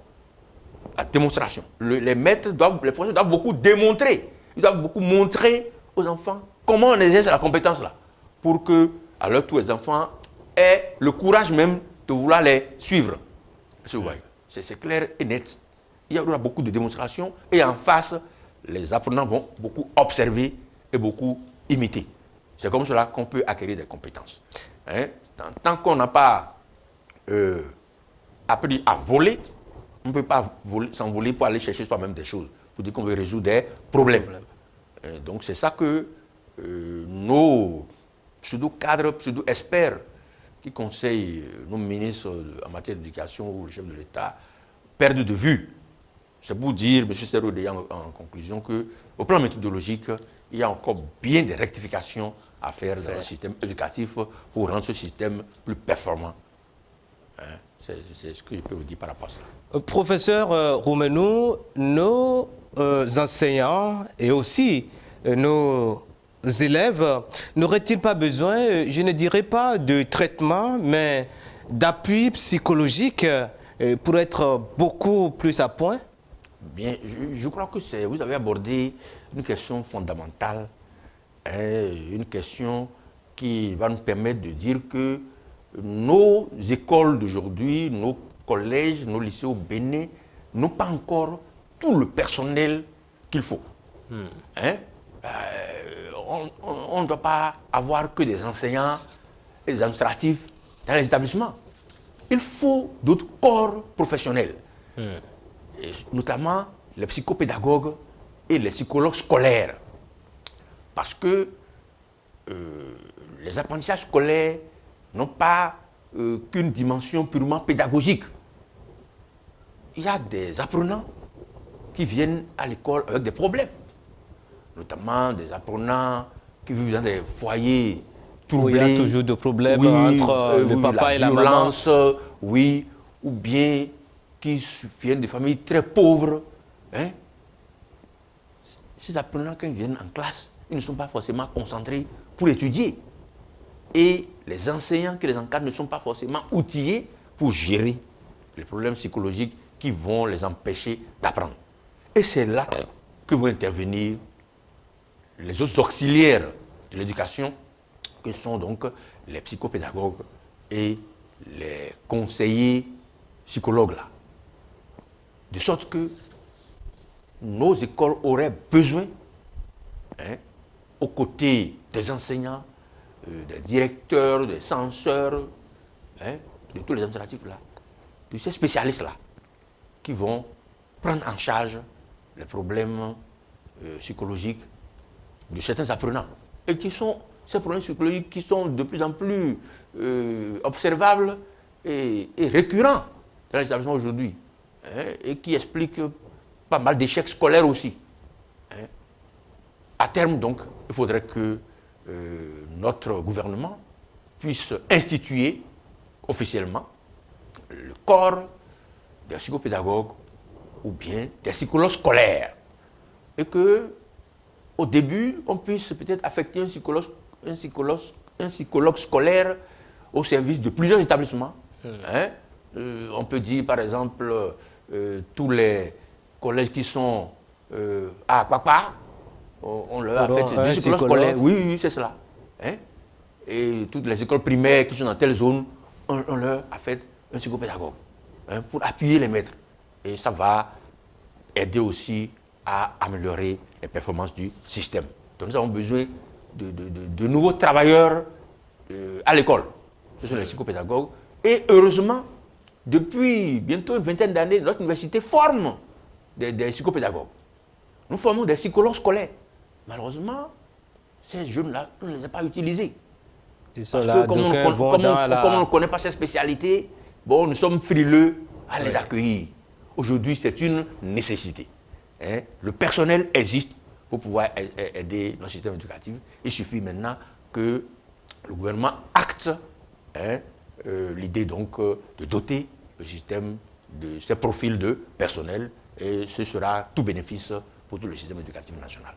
[SPEAKER 2] La démonstration. Les maîtres, les professeurs doivent beaucoup démontrer. Ils doivent beaucoup montrer aux enfants comment on exerce la compétence là, pour que, à leur tour, les enfants aient le courage même de vouloir les suivre. C'est clair et net. Il y aura beaucoup de démonstrations et en face, les apprenants vont beaucoup observer et beaucoup imiter. C'est comme cela qu'on peut acquérir des compétences. Hein? Tant qu'on n'a pas appris à voler, on ne peut pas s'envoler pour aller chercher soi-même des choses, pour dire qu'on veut résoudre des problèmes. Donc c'est ça que nos pseudo-cadres, pseudo-experts qui conseillent nos ministres en matière d'éducation ou le chef de l'État perdent de vue. C'est pour dire, M. Serrodé, en conclusion, qu'au plan méthodologique, il y a encore bien des rectifications à faire dans le système éducatif pour rendre ce système plus performant. Hein? C'est ce que je peux vous dire par rapport à ça.
[SPEAKER 1] Professeur Roumenou, nos enseignants et aussi nos élèves n'auraient-ils pas besoin, je ne dirais pas de traitement, mais d'appui psychologique pour être beaucoup plus à point?
[SPEAKER 2] Bien, je crois que vous avez abordé une question fondamentale, une question qui va nous permettre de dire que nos écoles d'aujourd'hui, nos collèges, nos lycées au Bénin n'ont pas encore tout le personnel qu'il faut. Hein? On ne doit pas avoir que des enseignants et des administratifs dans les établissements. Il faut d'autres corps professionnels. Et notamment les psychopédagogues et les psychologues scolaires. Parce que les apprentissages scolaires n'ont pas qu'une dimension purement pédagogique. Il y a des apprenants qui viennent à l'école avec des problèmes, notamment des apprenants qui vivent dans des foyers troublés.
[SPEAKER 1] Il y a toujours des problèmes entre le papa et la maman.
[SPEAKER 2] Oui, ou bien qui viennent de familles très pauvres. Hein? Ces apprenants, quand ils viennent en classe, ils ne sont pas forcément concentrés pour étudier. Et les enseignants qui les encadrent ne sont pas forcément outillés pour gérer les problèmes psychologiques qui vont les empêcher d'apprendre. Et c'est là que vont intervenir les autres auxiliaires de l'éducation, qui sont donc les psychopédagogues et les conseillers psychologues là. De sorte que nos écoles auraient besoin, aux côtés des enseignants, des directeurs, des censeurs, de tous les administratifs là, de ces spécialistes là, qui vont prendre en charge les problèmes psychologiques de certains apprenants. Et qui sont ces problèmes psychologiques qui sont de plus en plus observables et récurrents dans les établissements aujourd'hui. Et qui expliquent pas mal d'échecs scolaires aussi. À terme, donc, il faudrait que notre gouvernement puisse instituer officiellement le corps des psychopédagogues ou bien des psychologues scolaires. Et que, au début, on puisse peut-être affecter un psychologue scolaire au service de plusieurs établissements. On peut dire, par exemple, tous les collèges qui sont à Papa, on leur a fait des psychologues scolaires. Oui, c'est cela. Et toutes les écoles primaires qui sont dans telle zone, on leur a fait un psychopédagogue pour appuyer les maîtres. Et ça va aider aussi à améliorer les performances du système. Donc nous avons besoin de nouveaux travailleurs à l'école. Ce sont les psychopédagogues. Et heureusement, depuis bientôt une vingtaine d'années, notre université forme des psychopédagogues. Nous formons des psychologues scolaires. Malheureusement, ces jeunes-là, on ne les a pas utilisés. Parce que comme on ne connaît pas ces spécialités, bon, nous sommes frileux à les accueillir. Aujourd'hui, c'est une nécessité. Le personnel existe pour pouvoir aider notre système éducatif. Il suffit maintenant que le gouvernement acte l'idée donc de doter le système de ces profils de personnel, et ce sera tout bénéfice pour tout le système éducatif national.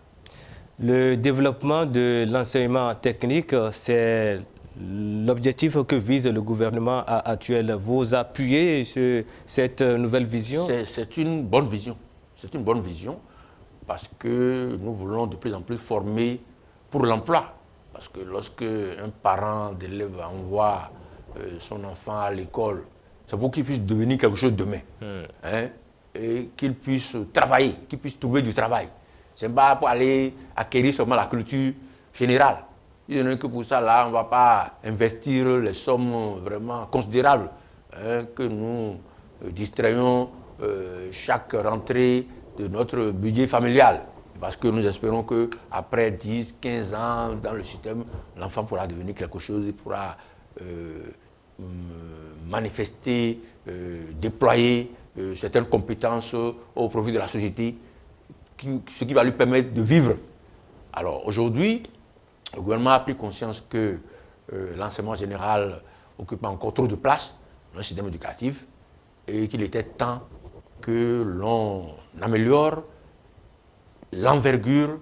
[SPEAKER 1] Le développement de l'enseignement technique, c'est l'objectif que vise le gouvernement actuel. Vous appuyez sur cette nouvelle vision?
[SPEAKER 2] C'est une bonne vision. C'est une bonne vision parce que nous voulons de plus en plus former pour l'emploi. Parce que lorsque un parent d'élève envoie son enfant à l'école, c'est pour qu'il puisse devenir quelque chose demain. Hein, et qu'il puisse travailler, qu'il puisse trouver du travail. Ce n'est pas pour aller acquérir seulement la culture générale. Il n'y a que pour ça, là, on ne va pas investir les sommes vraiment considérables que nous distrayons chaque rentrée de notre budget familial. Parce que nous espérons qu'après 10, 15 ans dans le système, l'enfant pourra devenir quelque chose, il pourra manifester, déployer certaines compétences au profit de la société, ce qui va lui permettre de vivre. Alors aujourd'hui, le gouvernement a pris conscience que l'enseignement général occupe encore trop de place dans le système éducatif et qu'il était temps que l'on améliore l'envergure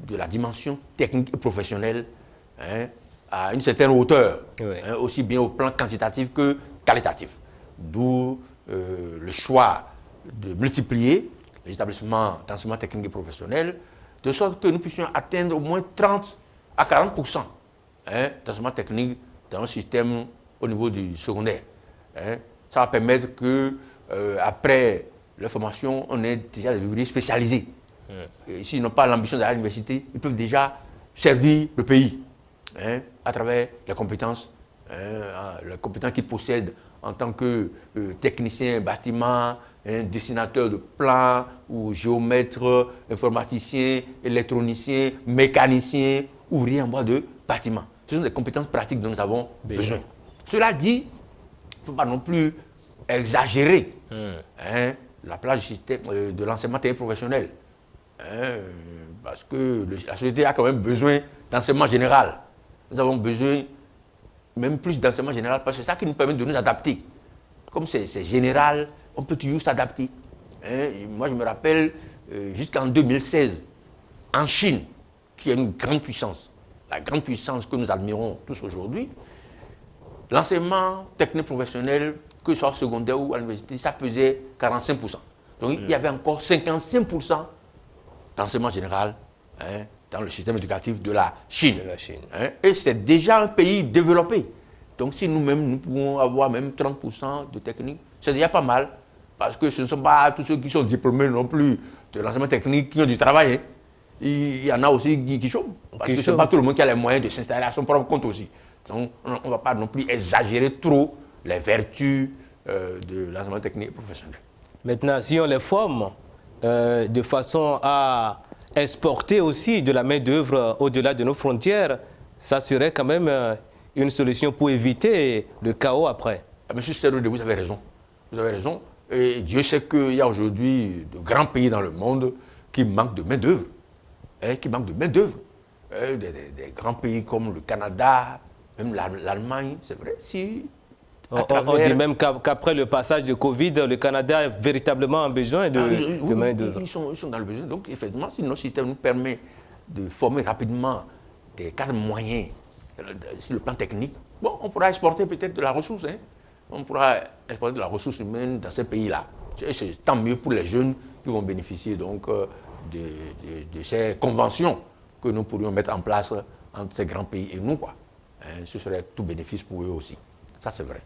[SPEAKER 2] de la dimension technique et professionnelle à une certaine hauteur, aussi bien au plan quantitatif que qualitatif. D'où le choix de multiplier les établissements d'enseignement technique et professionnel, de sorte que nous puissions atteindre au moins 30 à 40% d'enseignement technique dans le système au niveau du secondaire. Ça va permettre que, après leur formation, on ait déjà des ouvriers spécialisés. Et s'ils n'ont pas l'ambition d'aller à l'université, ils peuvent déjà servir le pays à travers les compétences qu'ils possèdent en tant que technicien bâtiment, dessinateur de plans ou géomètre, informaticien, électronicien, mécanicien, ouvrier en bois de bâtiment. Ce sont des compétences pratiques dont nous avons besoin. Cela dit, il ne faut pas non plus exagérer la place du système de l'enseignement technique professionnel. Parce que la société a quand même besoin d'enseignement général. Nous avons besoin même plus d'enseignement général parce que c'est ça qui nous permet de nous adapter. Comme c'est général, on peut toujours s'adapter. Moi, je me rappelle, jusqu'en 2016, en Chine, qui est une grande puissance, la grande puissance que nous admirons tous aujourd'hui, l'enseignement technique professionnel, que ce soit secondaire ou à l'université, ça pesait 45%. Donc, il y avait encore 55% d'enseignement général dans le système éducatif de la Chine. Et c'est déjà un pays développé. Donc si nous-mêmes, nous pouvons avoir même 30% de technique, c'est déjà pas mal. Parce que ce ne sont pas tous ceux qui sont diplômés non plus de l'enseignement technique qui ont du travail. Il y en a aussi qui chôment. Parce que ce n'est pas tout le monde qui a les moyens de s'installer à son propre compte aussi. Donc on ne va pas non plus exagérer trop les vertus de l'enseignement technique et professionnel.
[SPEAKER 1] Maintenant, si on les forme de façon à exporter aussi de la main-d'œuvre au-delà de nos frontières, ça serait quand même une solution pour éviter le chaos après.
[SPEAKER 2] Monsieur Serode, vous avez raison. Vous avez raison. Et Dieu sait qu'il y a aujourd'hui de grands pays dans le monde qui manquent de main-d'œuvre. Qui manquent de main-d'œuvre. Des grands pays comme le Canada, même l'Allemagne, c'est vrai. Si,
[SPEAKER 1] on dit même qu'après le passage de Covid, le Canada a véritablement besoin de main-d'œuvre.
[SPEAKER 2] Ils sont dans le besoin. Donc, effectivement, si notre système nous permet de former rapidement des cadres moyens sur le plan technique, bon, on pourra exporter peut-être de la ressource. On pourra exporter de la ressource humaine dans ces pays-là. C'est tant mieux pour les jeunes qui vont bénéficier donc de ces conventions que nous pourrions mettre en place entre ces grands pays et nous, quoi. Ce serait tout bénéfice pour eux aussi. Ça, c'est vrai.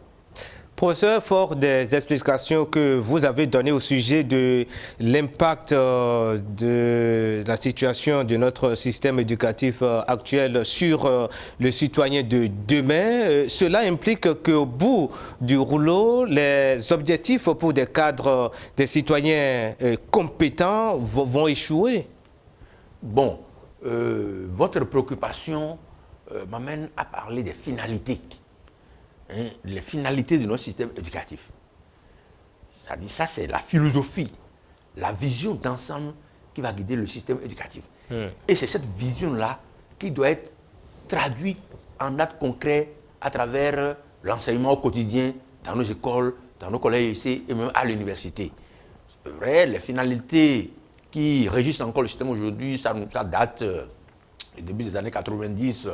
[SPEAKER 1] Professeur, fort des explications que vous avez données au sujet de l'impact de la situation de notre système éducatif actuel sur le citoyen de demain, cela implique qu'au bout du rouleau, les objectifs pour des cadres, des citoyens compétents vont échouer.
[SPEAKER 2] Bon, votre préoccupation m'amène à parler des finalités. Les finalités de notre système éducatif. Ça, c'est la philosophie, la vision d'ensemble qui va guider le système éducatif. Et c'est cette vision-là qui doit être traduite en actes concrets à travers l'enseignement au quotidien dans nos écoles, dans nos collèges ici et même à l'université. C'est vrai, les finalités qui régissent encore le système aujourd'hui, ça date du début des années 90,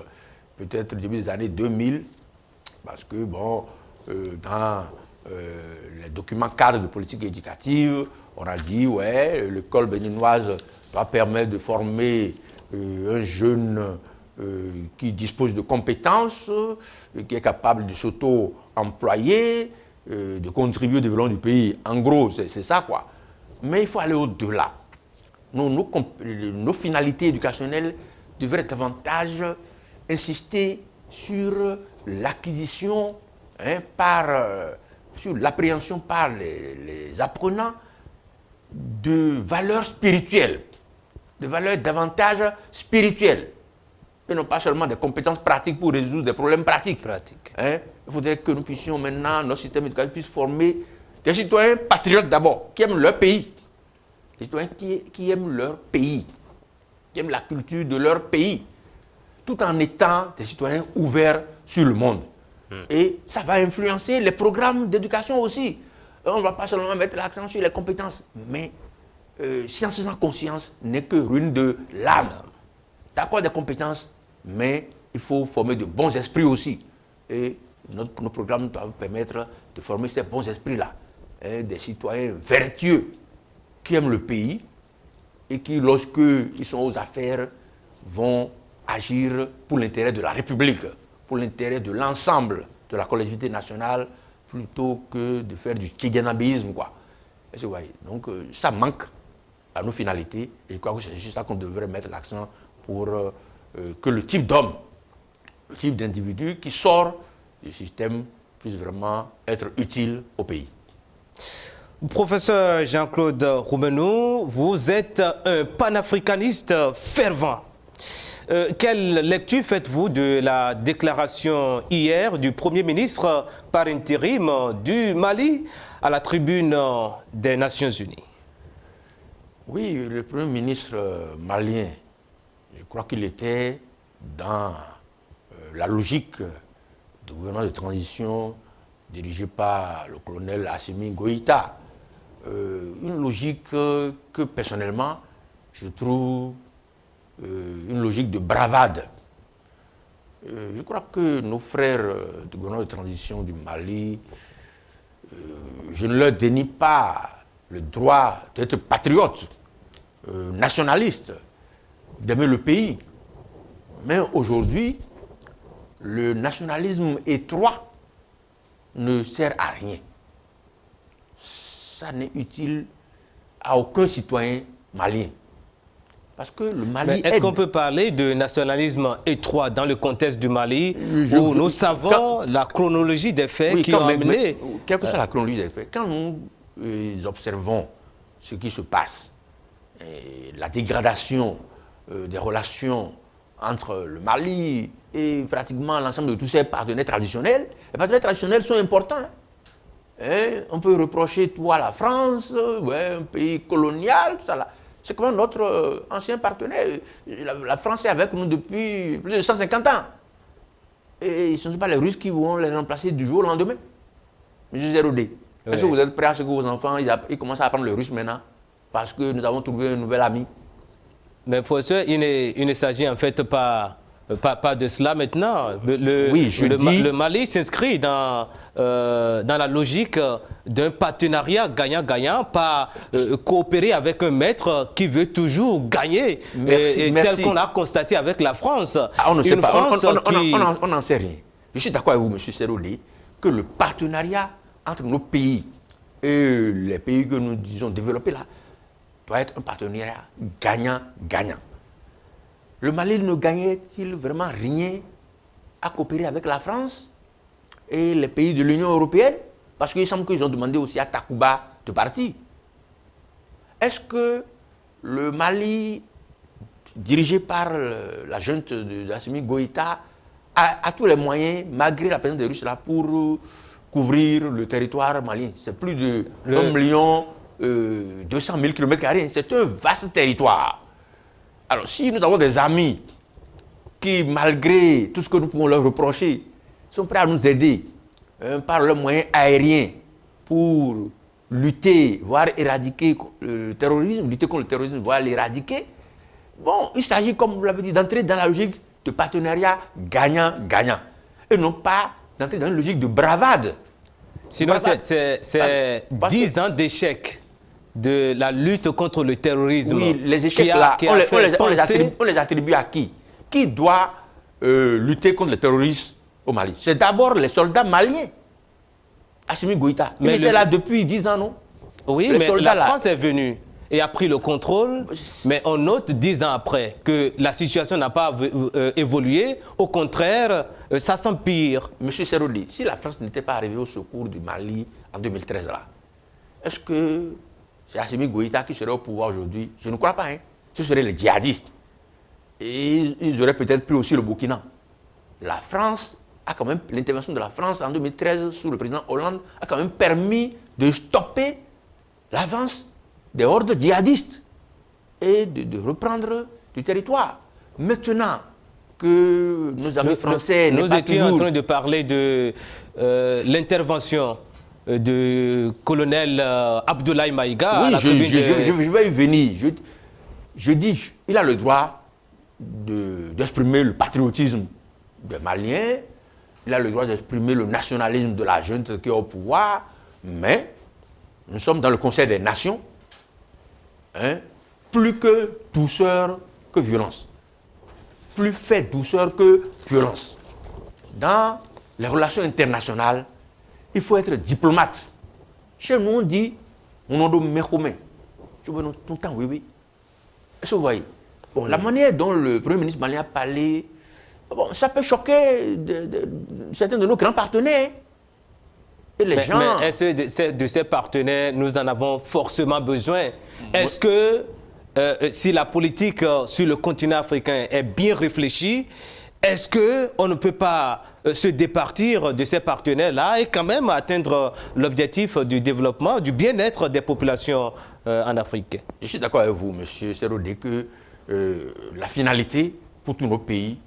[SPEAKER 2] peut-être du début des années 2000. Parce que, bon, dans les documents cadres de politique éducative, on a dit, ouais, l'école béninoise doit permettre de former un jeune qui dispose de compétences, qui est capable de s'auto-employer, de contribuer au développement du pays. En gros, c'est ça, quoi. Mais il faut aller au-delà. Nos finalités éducationnelles devraient davantage insister sur l'acquisition, sur l'appréhension par les apprenants de valeurs spirituelles, de valeurs davantage spirituelles, et non pas seulement des compétences pratiques pour résoudre des problèmes pratiques. Il faudrait que nous puissions maintenant, notre système éducatif puisse former des citoyens patriotes d'abord, qui aiment leur pays, des citoyens qui aiment leur pays, qui aiment la culture de leur pays, tout en étant des citoyens ouverts sur le monde. Et ça va influencer les programmes d'éducation aussi. On ne va pas seulement mettre l'accent sur les compétences, mais science sans conscience n'est que ruine de l'âme. D'accord, des compétences, mais il faut former de bons esprits aussi. Et nos programmes doivent permettre de former ces bons esprits-là, des citoyens vertueux qui aiment le pays et qui, lorsqu'ils sont aux affaires, vont agir pour l'intérêt de la République, pour l'intérêt de l'ensemble de la collectivité nationale, plutôt que de faire du tchiganabisme, quoi. Donc ça manque à nos finalités, et je crois que c'est juste ça qu'on devrait mettre l'accent pour que le type d'homme, le type d'individu qui sort du système puisse vraiment être utile au pays.
[SPEAKER 1] Professeur Jean-Claude Roumenou, vous êtes un panafricaniste fervent. Quelle lecture faites-vous de la déclaration hier du Premier ministre par intérim du Mali à la tribune des Nations Unies?
[SPEAKER 2] Oui, le Premier ministre malien, je crois qu'il était dans la logique du gouvernement de transition dirigé par le colonel Assimi Goïta. Une logique que personnellement je trouve une logique de bravade. Je crois que nos frères du gouvernement de transition du Mali, je ne leur dénie pas le droit d'être patriotes, nationalistes, d'aimer le pays. Mais aujourd'hui, le nationalisme étroit ne sert à rien. Ça n'est utile à aucun citoyen malien. Parce que le Mali
[SPEAKER 1] est-ce qu'on peut parler de nationalisme étroit dans le contexte du Mali, où nous savons la chronologie des faits qui ont amené...
[SPEAKER 2] Quelle que soit la chronologie des faits, quand nous observons ce qui se passe, la dégradation des relations entre le Mali et pratiquement l'ensemble de tous ses partenaires traditionnels, les partenaires traditionnels sont importants. On peut reprocher tout à la France, un pays colonial, tout ça là. C'est comme notre ancien partenaire. La France est avec nous depuis plus de 150 ans. Et ce ne sont pas les Russes qui vont les remplacer du jour au lendemain. Monsieur Zérodé, est-ce que vous êtes prêts à ce que vos enfants ils commencent à apprendre le russe maintenant? Parce que nous avons trouvé un nouvel ami.
[SPEAKER 1] Mais professeur, il ne s'agit en fait pas de cela maintenant. Le Mali s'inscrit dans la logique d'un partenariat gagnant-gagnant, pas coopérer avec un maître qui veut toujours gagner, tel qu'on l'a constaté avec la France.
[SPEAKER 2] On ne sait pas, on n'en sait rien. Je suis d'accord avec vous, M. Serolé, que le partenariat entre nos pays et les pays que nous disons développés là, doit être un partenariat gagnant-gagnant. Le Mali ne gagnait-il vraiment rien à coopérer avec la France et les pays de l'Union européenne? Parce qu'il semble qu'ils ont demandé aussi à Takuba de partir. Est-ce que le Mali, dirigé par la junte d'Assimi Goïta, a tous les moyens, malgré la présence des Russes là, pour couvrir le territoire malien? C'est plus de 1 200 000 km². C'est un vaste territoire. Alors, si nous avons des amis qui, malgré tout ce que nous pouvons leur reprocher, sont prêts à nous aider par leurs moyens aériens pour lutter, voire éradiquer le terrorisme, lutter contre le terrorisme, voire l'éradiquer, bon, il s'agit, comme vous l'avez dit, d'entrer dans la logique de partenariat gagnant-gagnant, et non pas d'entrer dans une logique de bravade.
[SPEAKER 1] Sinon, c'est 10 ans d'échec de la lutte contre le terrorisme.
[SPEAKER 2] Oui, les échecs là, on les attribue à qui? Qui doit lutter contre les terroristes au Mali? C'est d'abord les soldats maliens. Assimi Goïta, il était là depuis 10 ans, non?
[SPEAKER 1] Oui,
[SPEAKER 2] les
[SPEAKER 1] mais
[SPEAKER 2] soldats,
[SPEAKER 1] la France est venue et a pris le contrôle, mais on note 10 ans après que la situation n'a pas évolué. Au contraire, ça s'empire.
[SPEAKER 2] Monsieur Serodi, si la France n'était pas arrivée au secours du Mali en 2013, là, est-ce que c'est Assimi Goïta qui serait au pouvoir aujourd'hui? Je ne crois pas. Hein. Ce seraient les djihadistes. Et ils auraient peut-être pris aussi le Burkina. La France a quand même, l'intervention de la France en 2013 sous le président Hollande a quand même permis de stopper l'avance des hordes djihadistes et de reprendre du territoire. Maintenant que nos amis français...
[SPEAKER 1] Nous étions en train de parler de l'intervention du colonel Abdoulaye Maïga.
[SPEAKER 2] Oui, je vais y venir. Je dis, il a le droit d'exprimer le patriotisme des Maliens, il a le droit d'exprimer le nationalisme de la junte qui est au pouvoir, mais nous sommes dans le Conseil des Nations, hein, plus que douceur que violence. Plus fait douceur que violence. Dans les relations internationales, il faut être diplomate. Chez nous, on dit, on en donne mehomé. Je vois tout le temps, oui, oui. Est-ce que vous voyez? Bon, la manière dont le Premier ministre malien a parlé, bon, ça peut choquer certains de nos grands partenaires. Et les gens...
[SPEAKER 1] Mais est-ce que de ces partenaires, nous en avons forcément besoin? Est-ce que si la politique sur le continent africain est bien réfléchie, est-ce qu'on ne peut pas se départir de ces partenaires-là et quand même atteindre l'objectif du développement, du bien-être des populations en Afrique?
[SPEAKER 2] Je suis d'accord avec vous, M. Serodi, que la finalité pour tous nos pays,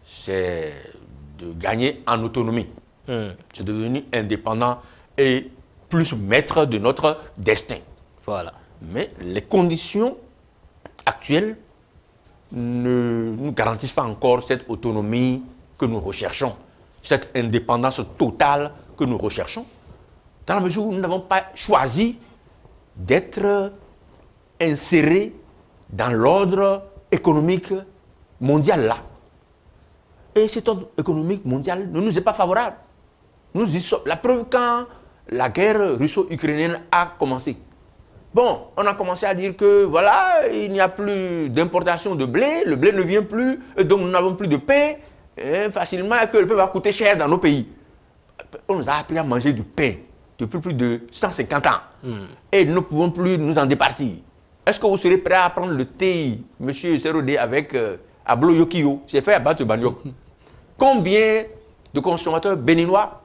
[SPEAKER 2] c'est de gagner en autonomie. C'est devenu indépendant et plus maître de notre destin.
[SPEAKER 1] Voilà.
[SPEAKER 2] Mais les conditions actuelles ne nous garantissent pas encore cette autonomie que nous recherchons, cette indépendance totale que nous recherchons, dans la mesure où nous n'avons pas choisi d'être insérés dans l'ordre économique mondial là. Et cet ordre économique mondial ne nous est pas favorable. Nous y sommes. La preuve, quand la guerre russo-ukrainienne a commencé, bon, on a commencé à dire que voilà, il n'y a plus d'importation de blé, le blé ne vient plus, donc nous n'avons plus de pain, facilement, que le pain va coûter cher dans nos pays. On nous a appris à manger du pain depuis plus de 150 ans. Et nous ne pouvons plus nous en départir. Est-ce que vous serez prêt à prendre le thé, M. Serodi, avec Ablo Yokio? C'est fait à battre le Banyok. Combien de consommateurs béninois,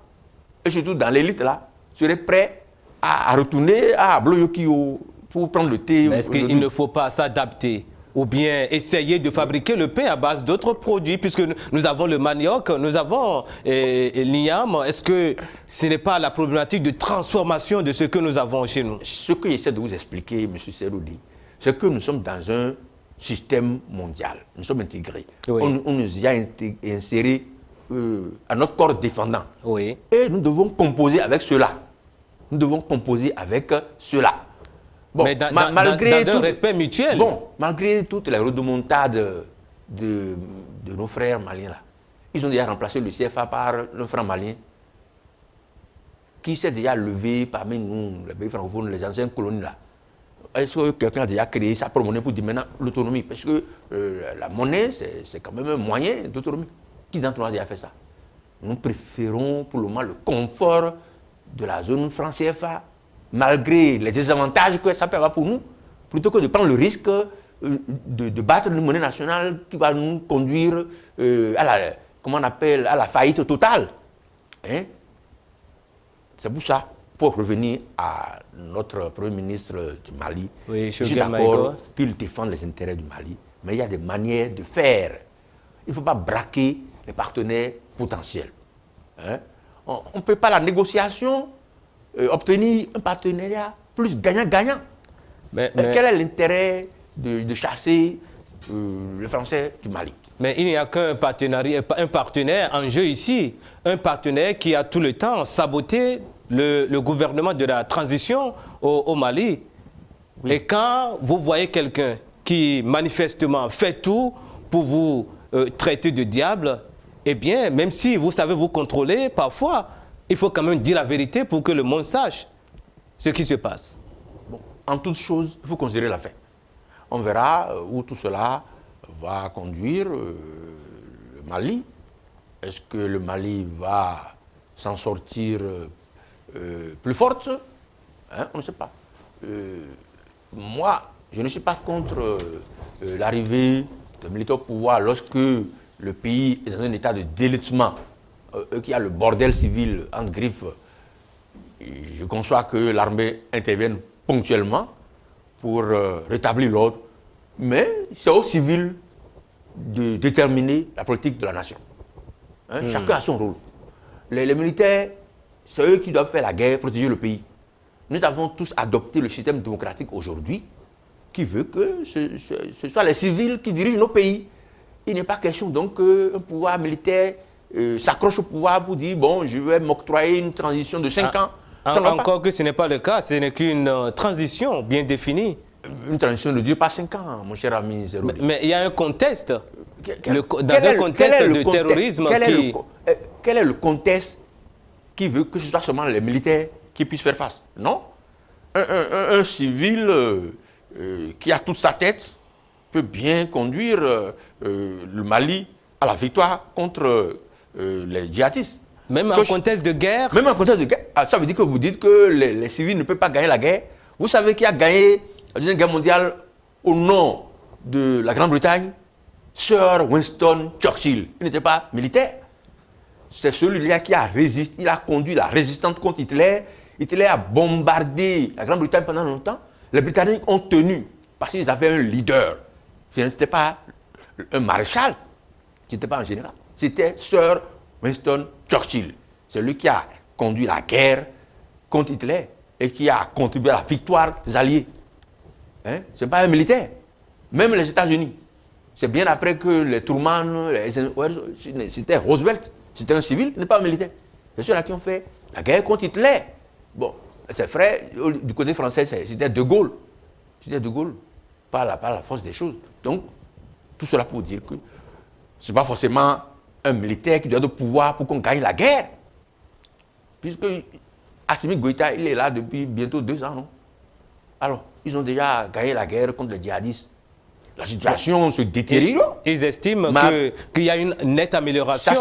[SPEAKER 2] et surtout dans l'élite là, seraient prêts à retourner à Ablo Yokio pour prendre le thé?
[SPEAKER 1] Est-ce qu'il ne faut pas s'adapter ou bien essayer de fabriquer le pain à base d'autres produits, puisque nous avons le manioc, nous avons l'igname? Est-ce que ce n'est pas la problématique de transformation de ce que nous avons chez nous?
[SPEAKER 2] Ce que j'essaie de vous expliquer, M. Serodi, c'est que nous sommes dans un système mondial. Nous sommes intégrés.
[SPEAKER 1] Oui.
[SPEAKER 2] On nous y a insérés à notre corps défendant.
[SPEAKER 1] Oui.
[SPEAKER 2] Et nous devons composer avec cela. Nous devons composer avec cela. Bon,
[SPEAKER 1] mais dans un respect mutuel.
[SPEAKER 2] Bon, malgré toutes les redemontades de nos frères maliens, là, ils ont déjà remplacé le CFA par le franc malien, qui s'est déjà levé parmi nous, les pays francophones, les anciennes colonies là. Est-ce que quelqu'un a déjà créé sa propre monnaie pour dire maintenant l'autonomie? Parce que la monnaie, c'est quand même un moyen d'autonomie. Qui d'entre nous a déjà fait ça? Nous préférons pour le moment le confort de la zone franc CFA, malgré les désavantages que ça peut avoir pour nous, plutôt que de prendre le risque de battre une monnaie nationale qui va nous conduire à la, comment on appelle, à la faillite totale. Hein? C'est pour ça. Pour revenir à notre Premier ministre du Mali,
[SPEAKER 1] oui,
[SPEAKER 2] je suis d'accord qu'il défend les intérêts du Mali, mais il y a des manières de faire. Il ne faut pas braquer les partenaires potentiels. Hein? On ne peut pas, la négociation, obtenir un partenariat plus gagnant-gagnant. Mais quel est l'intérêt de chasser les Français du Mali?
[SPEAKER 1] Mais il n'y a qu'un partenaire en jeu ici, un partenaire qui a tout le temps saboté le gouvernement de la transition au Mali. Oui. Et quand vous voyez quelqu'un qui manifestement fait tout pour vous traiter de diable, eh bien, même si vous savez vous contrôler, parfois, il faut quand même dire la vérité pour que le monde sache ce qui se passe.
[SPEAKER 2] Bon, en toute chose, il faut considérer la fin. On verra où tout cela va conduire le Mali. Est-ce que le Mali va s'en sortir plus forte? Hein, on ne sait pas. Moi, je ne suis pas contre l'arrivée des militaires au pouvoir lorsque le pays est dans un état de délitement, qu'il y a le bordel civil en griffe. Je conçois que l'armée intervienne ponctuellement pour rétablir l'ordre, mais c'est aux civils de déterminer la politique de la nation. Hein, chacun a son rôle. Les militaires, c'est eux qui doivent faire la guerre, protéger le pays. Nous avons tous adopté le système démocratique aujourd'hui qui veut que ce soit les civils qui dirigent nos pays. Il n'est pas question donc qu'un pouvoir militaire s'accroche au pouvoir pour dire bon, je vais m'octroyer une transition de 5 ans.
[SPEAKER 1] Encore que ce n'est pas le cas, ce n'est qu'une transition bien définie.
[SPEAKER 2] Une transition ne dure pas 5 ans, mon cher ami Zéro.
[SPEAKER 1] Mais il y a un contexte, dans un contexte de terrorisme qui...
[SPEAKER 2] Quel est le contexte qui veut que ce soit seulement les militaires qui puissent faire face? Non. Un civil qui a toute sa tête peut bien conduire le Mali à la victoire contre les djihadistes.
[SPEAKER 1] Même en contexte de guerre?
[SPEAKER 2] Même en contexte de guerre. Ça veut dire que vous dites que les civils ne peuvent pas gagner la guerre. Vous savez qui a gagné la Deuxième Guerre mondiale au nom de la Grande-Bretagne? Sir Winston Churchill. Il n'était pas militaire. C'est celui-là qui a résisté, il a conduit la résistance contre Hitler. Hitler a bombardé la Grande-Bretagne pendant longtemps. Les Britanniques ont tenu parce qu'ils avaient un leader. Ce n'était pas un maréchal, ce n'était pas un général. C'était Sir Winston Churchill. C'est lui qui a conduit la guerre contre Hitler et qui a contribué à la victoire des Alliés. Hein? Ce n'est pas un militaire. Même les États-Unis. C'est bien après que les Truman, c'était Roosevelt. C'était un civil, il n'est pas un militaire. C'est ceux-là qui ont fait la guerre contre Hitler. Bon, c'est vrai, du côté français, c'était De Gaulle. C'était De Gaulle, par la force des choses. Donc, tout cela pour dire que ce n'est pas forcément un militaire qui doit avoir le pouvoir pour qu'on gagne la guerre. Puisque Assimi Goïta, il est là depuis bientôt 2 ans, non? Alors, ils ont déjà gagné la guerre contre les djihadistes. La situation se détériore.
[SPEAKER 1] Ils estiment qu'il y a une nette amélioration.
[SPEAKER 2] Ça,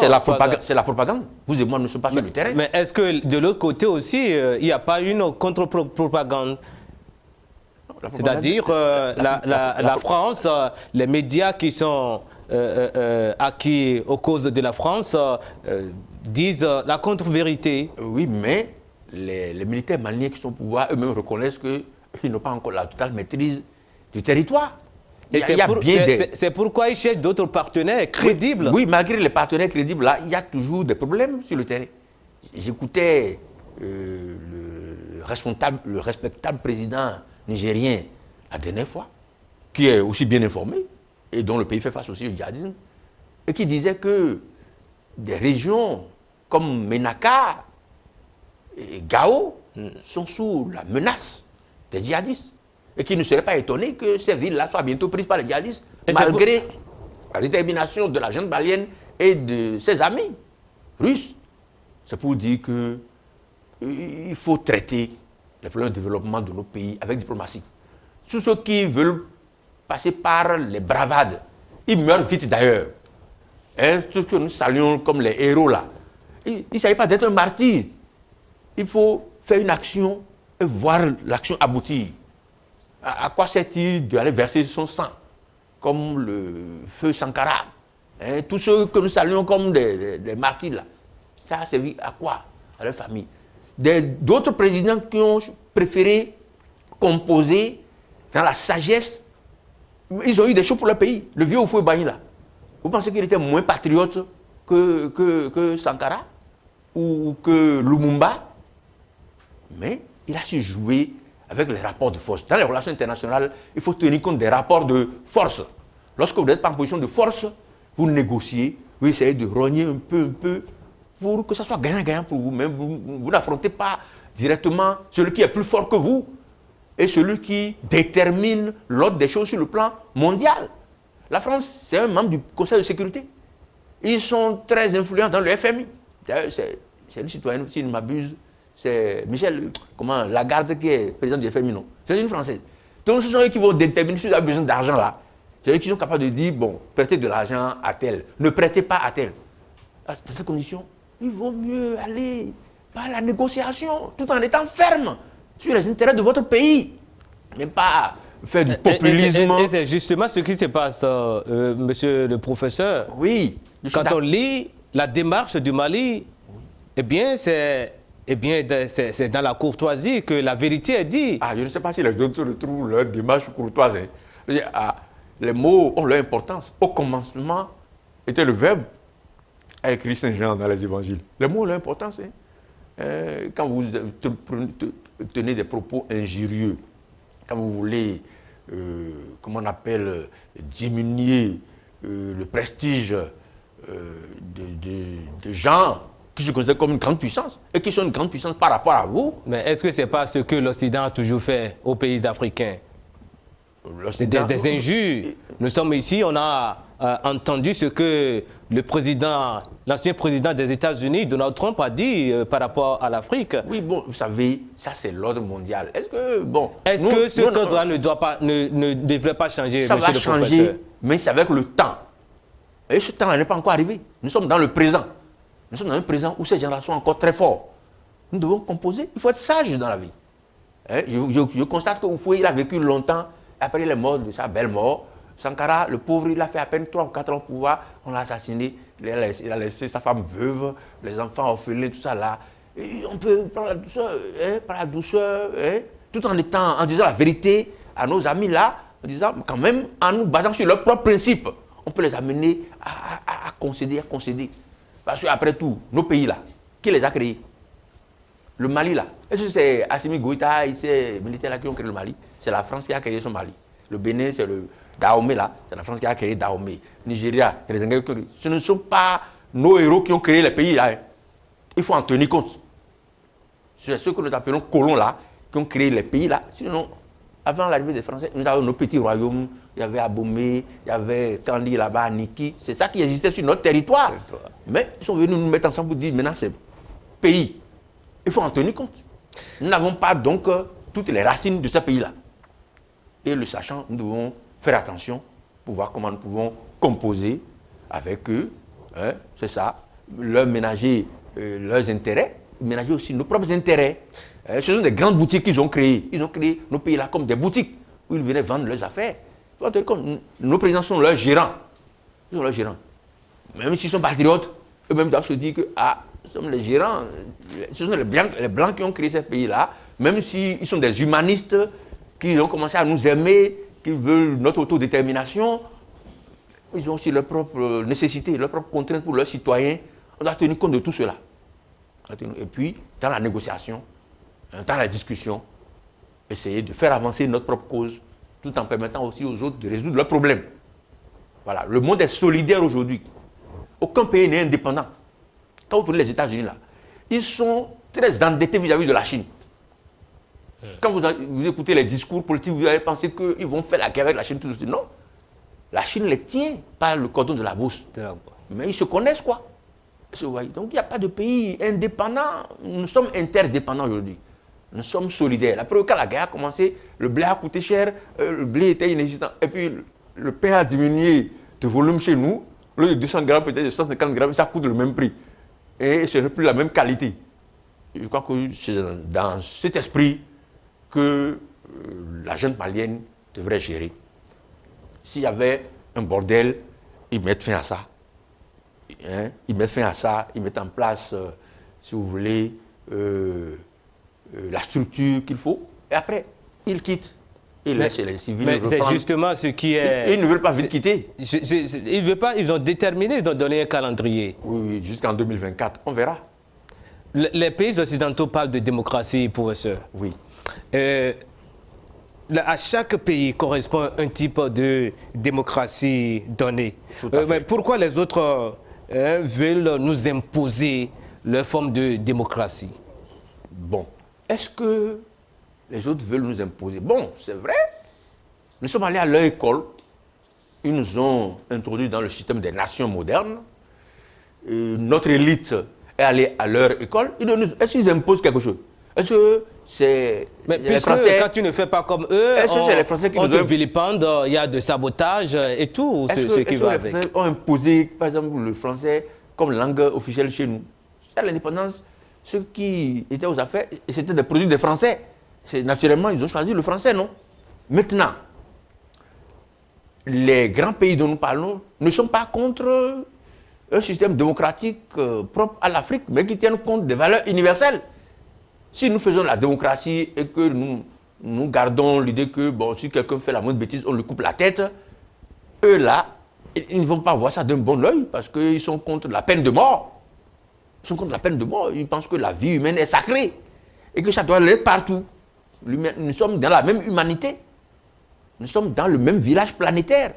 [SPEAKER 2] c'est la propagande. Vous et moi ne sommes pas sur le terrain.
[SPEAKER 1] Mais est-ce que de l'autre côté aussi, il n'y a pas une contre-propagande? C'est-à-dire la France, les médias qui sont acquis aux causes de la France disent la contre-vérité.
[SPEAKER 2] Oui, mais les militaires maliens qui sont au pouvoir, eux-mêmes reconnaissent qu'ils n'ont pas encore la totale maîtrise du territoire.
[SPEAKER 1] C'est pourquoi ils cherchent d'autres partenaires crédibles.
[SPEAKER 2] Oui, malgré les partenaires crédibles, là, il y a toujours des problèmes sur le terrain. J'écoutais le respectable président nigérien la dernière fois, qui est aussi bien informé et dont le pays fait face aussi au djihadisme, et qui disait que des régions comme Ménaka et Gao sont sous la menace des djihadistes. Et qui ne serait pas étonné que ces villes-là soient bientôt prises par les djihadistes, malgré la détermination de la jeune malienne et de ses amis russes. C'est pour dire qu'il faut traiter les problèmes de développement de nos pays avec diplomatie. Tous ceux qui veulent passer par les bravades, ils meurent vite d'ailleurs. Hein, ceux que nous saluons comme les héros là, il ne s'agit pas d'être un martyr. Il faut faire une action et voir l'action aboutir. À quoi sert-il d'aller verser son sang, comme le feu Sankara, hein, tous ceux que nous saluons comme des martyrs là, ça a servi à quoi? À leur famille. D'autres présidents qui ont préféré composer dans la sagesse, ils ont eu des choses pour leur pays. Le vieux Houphouët-Boigny là, vous pensez qu'il était moins patriote que Sankara ou que Lumumba? Mais il a su jouer avec les rapports de force. Dans les relations internationales, il faut tenir compte des rapports de force. Lorsque vous n'êtes pas en position de force, vous négociez, vous essayez de rogner un peu, pour que ça soit gagnant-gagnant pour vous. Même vous n'affrontez pas directement celui qui est plus fort que vous et celui qui détermine l'ordre des choses sur le plan mondial. La France, c'est un membre du Conseil de sécurité. Ils sont très influents dans le FMI. D'ailleurs, c'est une citoyenne, si je ne m'abuse, c'est Michel, Lagarde qui est président du FMI, non? C'est une Française. Donc ce sont eux qui vont déterminer si vous avez besoin d'argent là. C'est eux qui sont capables de dire, bon, prêtez de l'argent à tel, ne prêtez pas à tel. Dans ces conditions, il vaut mieux aller par la négociation, tout en étant ferme sur les intérêts de votre pays. Mais pas faire du populisme.
[SPEAKER 1] Et c'est justement ce qui se passe, monsieur le professeur.
[SPEAKER 2] Oui.
[SPEAKER 1] Quand on lit la démarche du Mali, eh bien, c'est dans la courtoisie que la vérité est dite.
[SPEAKER 2] Ah, je ne sais pas si les autres retrouvent leur démarche courtoise. Les mots ont leur importance. Au commencement, était le verbe, a écrit Saint Jean dans les évangiles. Les mots ont leur importance. Quand vous tenez des propos injurieux, quand vous voulez, comment on appelle, diminuer le prestige de gens qui se considèrent comme une grande puissance et qui sont une grande puissance par rapport à vous.
[SPEAKER 1] Mais est-ce que ce n'est pas ce que l'Occident a toujours fait aux pays africains? Des injures. Nous sommes ici, on a entendu ce que l'ancien président des États-Unis, Donald Trump, a dit par rapport à l'Afrique.
[SPEAKER 2] Oui, bon, vous savez, ça c'est l'ordre mondial. Est-ce que
[SPEAKER 1] ce cadre-là ne devrait pas changer,
[SPEAKER 2] ça
[SPEAKER 1] monsieur
[SPEAKER 2] va
[SPEAKER 1] le
[SPEAKER 2] changer,
[SPEAKER 1] professeur?
[SPEAKER 2] mais c'est avec le temps. Et ce temps n'est pas encore arrivé. Nous sommes dans le présent. Nous sommes dans un présent où ces gens-là sont encore très forts. Nous devons composer. Il faut être sage dans la vie. Je constate que Oufoué, il a vécu longtemps. Après, il est mort de sa belle mort. Sankara, le pauvre, il a fait à peine 3 ou 4 ans au pouvoir. On l'a assassiné. Il a laissé sa femme veuve, les enfants orphelins, tout ça là. Et on peut prendre la douceur, tout en disant la vérité à nos amis là, en disant quand même, en nous basant sur leurs propres principes, on peut les amener à concéder, Parce qu'après tout, nos pays là, qui les a créés? Le Mali là, est-ce que c'est Assimi Goïta et ces militaires là qui ont créé le Mali? C'est la France qui a créé son Mali. Le Bénin, c'est le Dahomey là, c'est la France qui a créé Dahomey. Nigeria, c'est les Anglais qui ont créé. Ce ne sont pas nos héros qui ont créé les pays là. Il faut en tenir compte. C'est ceux que nous appelons colons là, qui ont créé les pays là. Sinon, avant l'arrivée des Français, nous avons nos petits royaumes. Il y avait Abomey, il y avait Kandi là-bas, Niki. C'est ça qui existait sur notre territoire. Mais ils sont venus nous mettre ensemble pour dire maintenant c'est pays. Il faut en tenir compte. Nous n'avons pas donc toutes les racines de ce pays-là. Et le sachant, nous devons faire attention pour voir comment nous pouvons composer avec eux. C'est ça. Leur ménager leurs intérêts, ménager aussi nos propres intérêts. Ce sont des grandes boutiques qu'ils ont créées. Ils ont créé nos pays-là comme des boutiques où ils venaient vendre leurs affaires. Nos présidents sont leurs gérants. Ils sont leurs gérants. Même s'ils sont patriotes, eux-mêmes doivent se dire que nous sommes les gérants. Ce sont les Blancs qui ont créé ces pays-là. Même s'ils sont des humanistes, qui ont commencé à nous aimer, qui veulent notre autodétermination, ils ont aussi leurs propres nécessités, leurs propres contraintes pour leurs citoyens. On doit tenir compte de tout cela. Et puis, dans la négociation, dans la discussion, essayer de faire avancer notre propre cause, tout en permettant aussi aux autres de résoudre leurs problèmes. Voilà, le monde est solidaire aujourd'hui. Aucun pays n'est indépendant. Quand vous prenez les États-Unis là, ils sont très endettés vis-à-vis de la Chine. Quand vous écoutez les discours politiques, vous allez penser qu'ils vont faire la guerre avec la Chine tout de suite. Non. La Chine les tient par le cordon de la bourse. Mais ils se connaissent quoi. Donc il n'y a pas de pays indépendant. Nous sommes interdépendants aujourd'hui. Nous sommes solidaires. La preuve, quand la guerre a commencé, le blé a coûté cher, le blé était inexistant. Et puis le pain a diminué de volume chez nous. Au lieu de 200 grammes, peut-être de 150 grammes, ça coûte le même prix. Et ce n'est plus la même qualité. Je crois que c'est dans cet esprit que la jeune malienne devrait gérer. S'il y avait un bordel, ils mettent fin à ça. Ils mettent fin à ça, ils mettent en place, si vous voulez, la structure qu'il faut. Et après, ils quittent. Ils laissent les civils
[SPEAKER 1] reprendre. Mais c'est justement ce qui est...
[SPEAKER 2] Ils ne veulent pas vite quitter.
[SPEAKER 1] Ils ne veulent pas, ils ont déterminé, ils ont donné un calendrier.
[SPEAKER 2] Oui, jusqu'en 2024, on verra.
[SPEAKER 1] Les pays occidentaux parlent de démocratie, professeur.
[SPEAKER 2] Oui.
[SPEAKER 1] À chaque pays correspond un type de démocratie donnée. Mais pourquoi les autres veulent nous imposer leur forme de démocratie?
[SPEAKER 2] Bon, est-ce que les autres veulent nous imposer? Bon, c'est vrai. Nous sommes allés à leur école. Ils nous ont introduits dans le système des nations modernes. notre élite est allée à leur école, est-ce qu'ils imposent quelque chose? Est-ce que c'est
[SPEAKER 1] Mais
[SPEAKER 2] les
[SPEAKER 1] puisque
[SPEAKER 2] Français,
[SPEAKER 1] quand tu ne fais pas comme eux,
[SPEAKER 2] est-ce que c'est les Français qui
[SPEAKER 1] on
[SPEAKER 2] nous
[SPEAKER 1] te
[SPEAKER 2] ont...
[SPEAKER 1] vilipende, il y a de sabotage et tout,
[SPEAKER 2] Est-ce
[SPEAKER 1] ce
[SPEAKER 2] que,
[SPEAKER 1] qui
[SPEAKER 2] est-ce
[SPEAKER 1] va
[SPEAKER 2] que
[SPEAKER 1] avec.
[SPEAKER 2] les Français ont imposé, par exemple, le français comme langue officielle chez nous? À l'indépendance, ceux qui étaient aux affaires, c'était des produits des Français. Naturellement, ils ont choisi le français, non? Maintenant, les grands pays dont nous parlons ne sont pas contre un système démocratique propre à l'Afrique, mais qui tiennent compte des valeurs universelles. Si nous faisons la démocratie et que nous gardons l'idée que bon, si quelqu'un fait la moindre bêtise, on lui coupe la tête, eux là, ils ne vont pas voir ça d'un bon oeil parce qu'ils sont contre la peine de mort. Ils sont contre la peine de mort. Ils pensent que la vie humaine est sacrée et que ça doit l'être partout. Nous sommes dans la même humanité. Nous sommes dans le même village planétaire.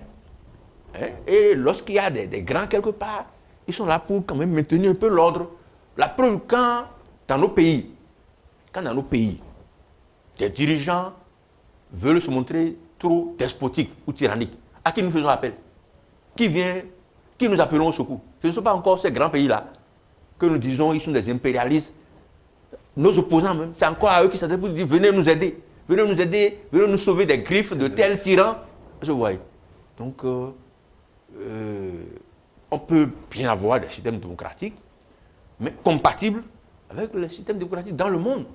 [SPEAKER 2] Hein? Et lorsqu'il y a des grands quelque part, ils sont là pour quand même maintenir un peu l'ordre. La preuve, quand dans nos pays, des dirigeants veulent se montrer trop despotiques ou tyranniques, à qui nous faisons appel? Qui nous appelons au secours? Ce ne sont pas encore ces grands pays-là que nous disons ils sont des impérialistes. Nos opposants même, c'est encore à eux qui s'adressent pour dire venez nous aider, venez nous sauver des griffes de tels tyrans. Je vois. Donc, on peut bien avoir des systèmes démocratiques, mais compatibles avec les systèmes démocratiques dans le monde,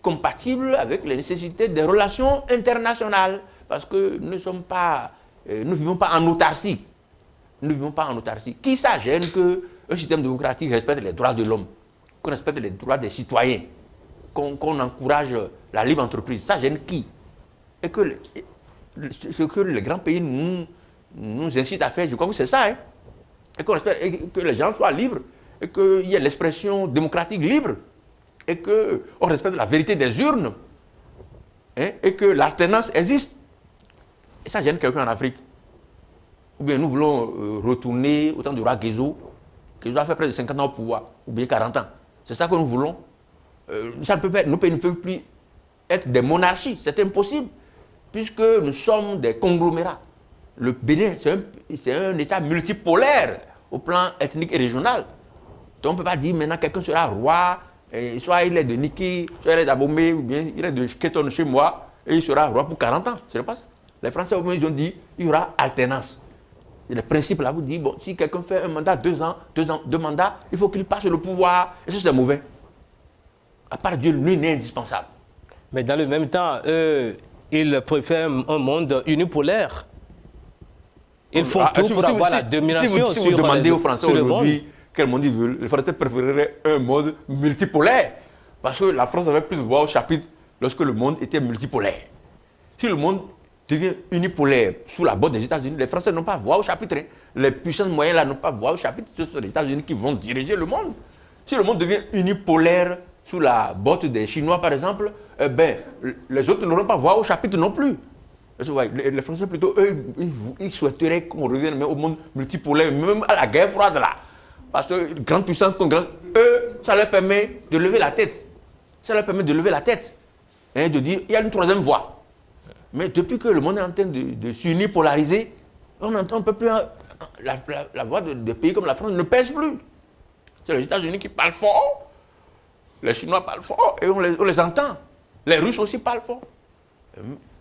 [SPEAKER 2] compatibles avec les nécessités des relations internationales, parce que nous ne vivons pas en autarcie. Nous ne vivons pas en autarcie. Qui ça gêne qu'un système démocratique respecte les droits de l'homme, qu'on respecte les droits des citoyens, qu'on encourage la libre entreprise? Ça gêne qui? Et que ce que les grands pays nous incitent à faire, je crois que c'est ça. Hein? Et que les gens soient libres, et qu'il y ait l'expression démocratique libre, et qu'on respecte la vérité des urnes, hein? Et que l'alternance existe. Et ça gêne quelqu'un en Afrique? Ou bien nous voulons retourner au temps du roi Guézo. Guézo a fait près de 50 ans au pouvoir, ou bien 40 ans. C'est ça que nous voulons. Ça ne peut pas, nos pays ne peuvent plus être des monarchies, c'est impossible, puisque nous sommes des conglomérats. Le Bénin, c'est un État multipolaire au plan ethnique et régional. Donc on ne peut pas dire maintenant quelqu'un sera roi, et soit il est de Niki, soit il est d'Abomey, ou bien il est de Keton chez moi, et il sera roi pour 40 ans. Ce n'est pas ça. Les Français, ils ont dit il y aura alternance. Et le principe là vous dit, bon, si quelqu'un fait un mandat, 2 ans, 2 mandats, il faut qu'il passe le pouvoir. Et ça, c'est mauvais. À part Dieu, nul n'est indispensable.
[SPEAKER 1] Mais dans le même temps, eux, ils préfèrent un monde unipolaire. Ils font tout pour avoir la domination
[SPEAKER 2] si vous demandez aux Français aujourd'hui quel monde ils veulent, les Français préféreraient un monde multipolaire. Parce que la France avait plus voix au chapitre lorsque le monde était multipolaire. Si le monde devient unipolaire sous la botte des États-Unis, les Français n'ont pas voix au chapitre. Les puissances moyennes là n'ont pas voix au chapitre. Ce sont les États-Unis qui vont diriger le monde. Si le monde devient unipolaire sous la botte des Chinois, par exemple, les autres n'auront pas voix au chapitre non plus. Les Français, plutôt, eux, ils souhaiteraient qu'on revienne au monde multipolaire, même à la guerre froide, là. Parce que grande puissance, eux, ça leur permet de lever la tête. Ça leur permet de lever la tête. Hein, de dire, il y a une troisième voie. Mais depuis que le monde est en train de s'unipolariser, on ne peut plus... La voix de pays comme la France ne pèse plus. C'est les États-Unis qui parlent fort. Les Chinois parlent fort et on les entend. Les Russes aussi parlent fort.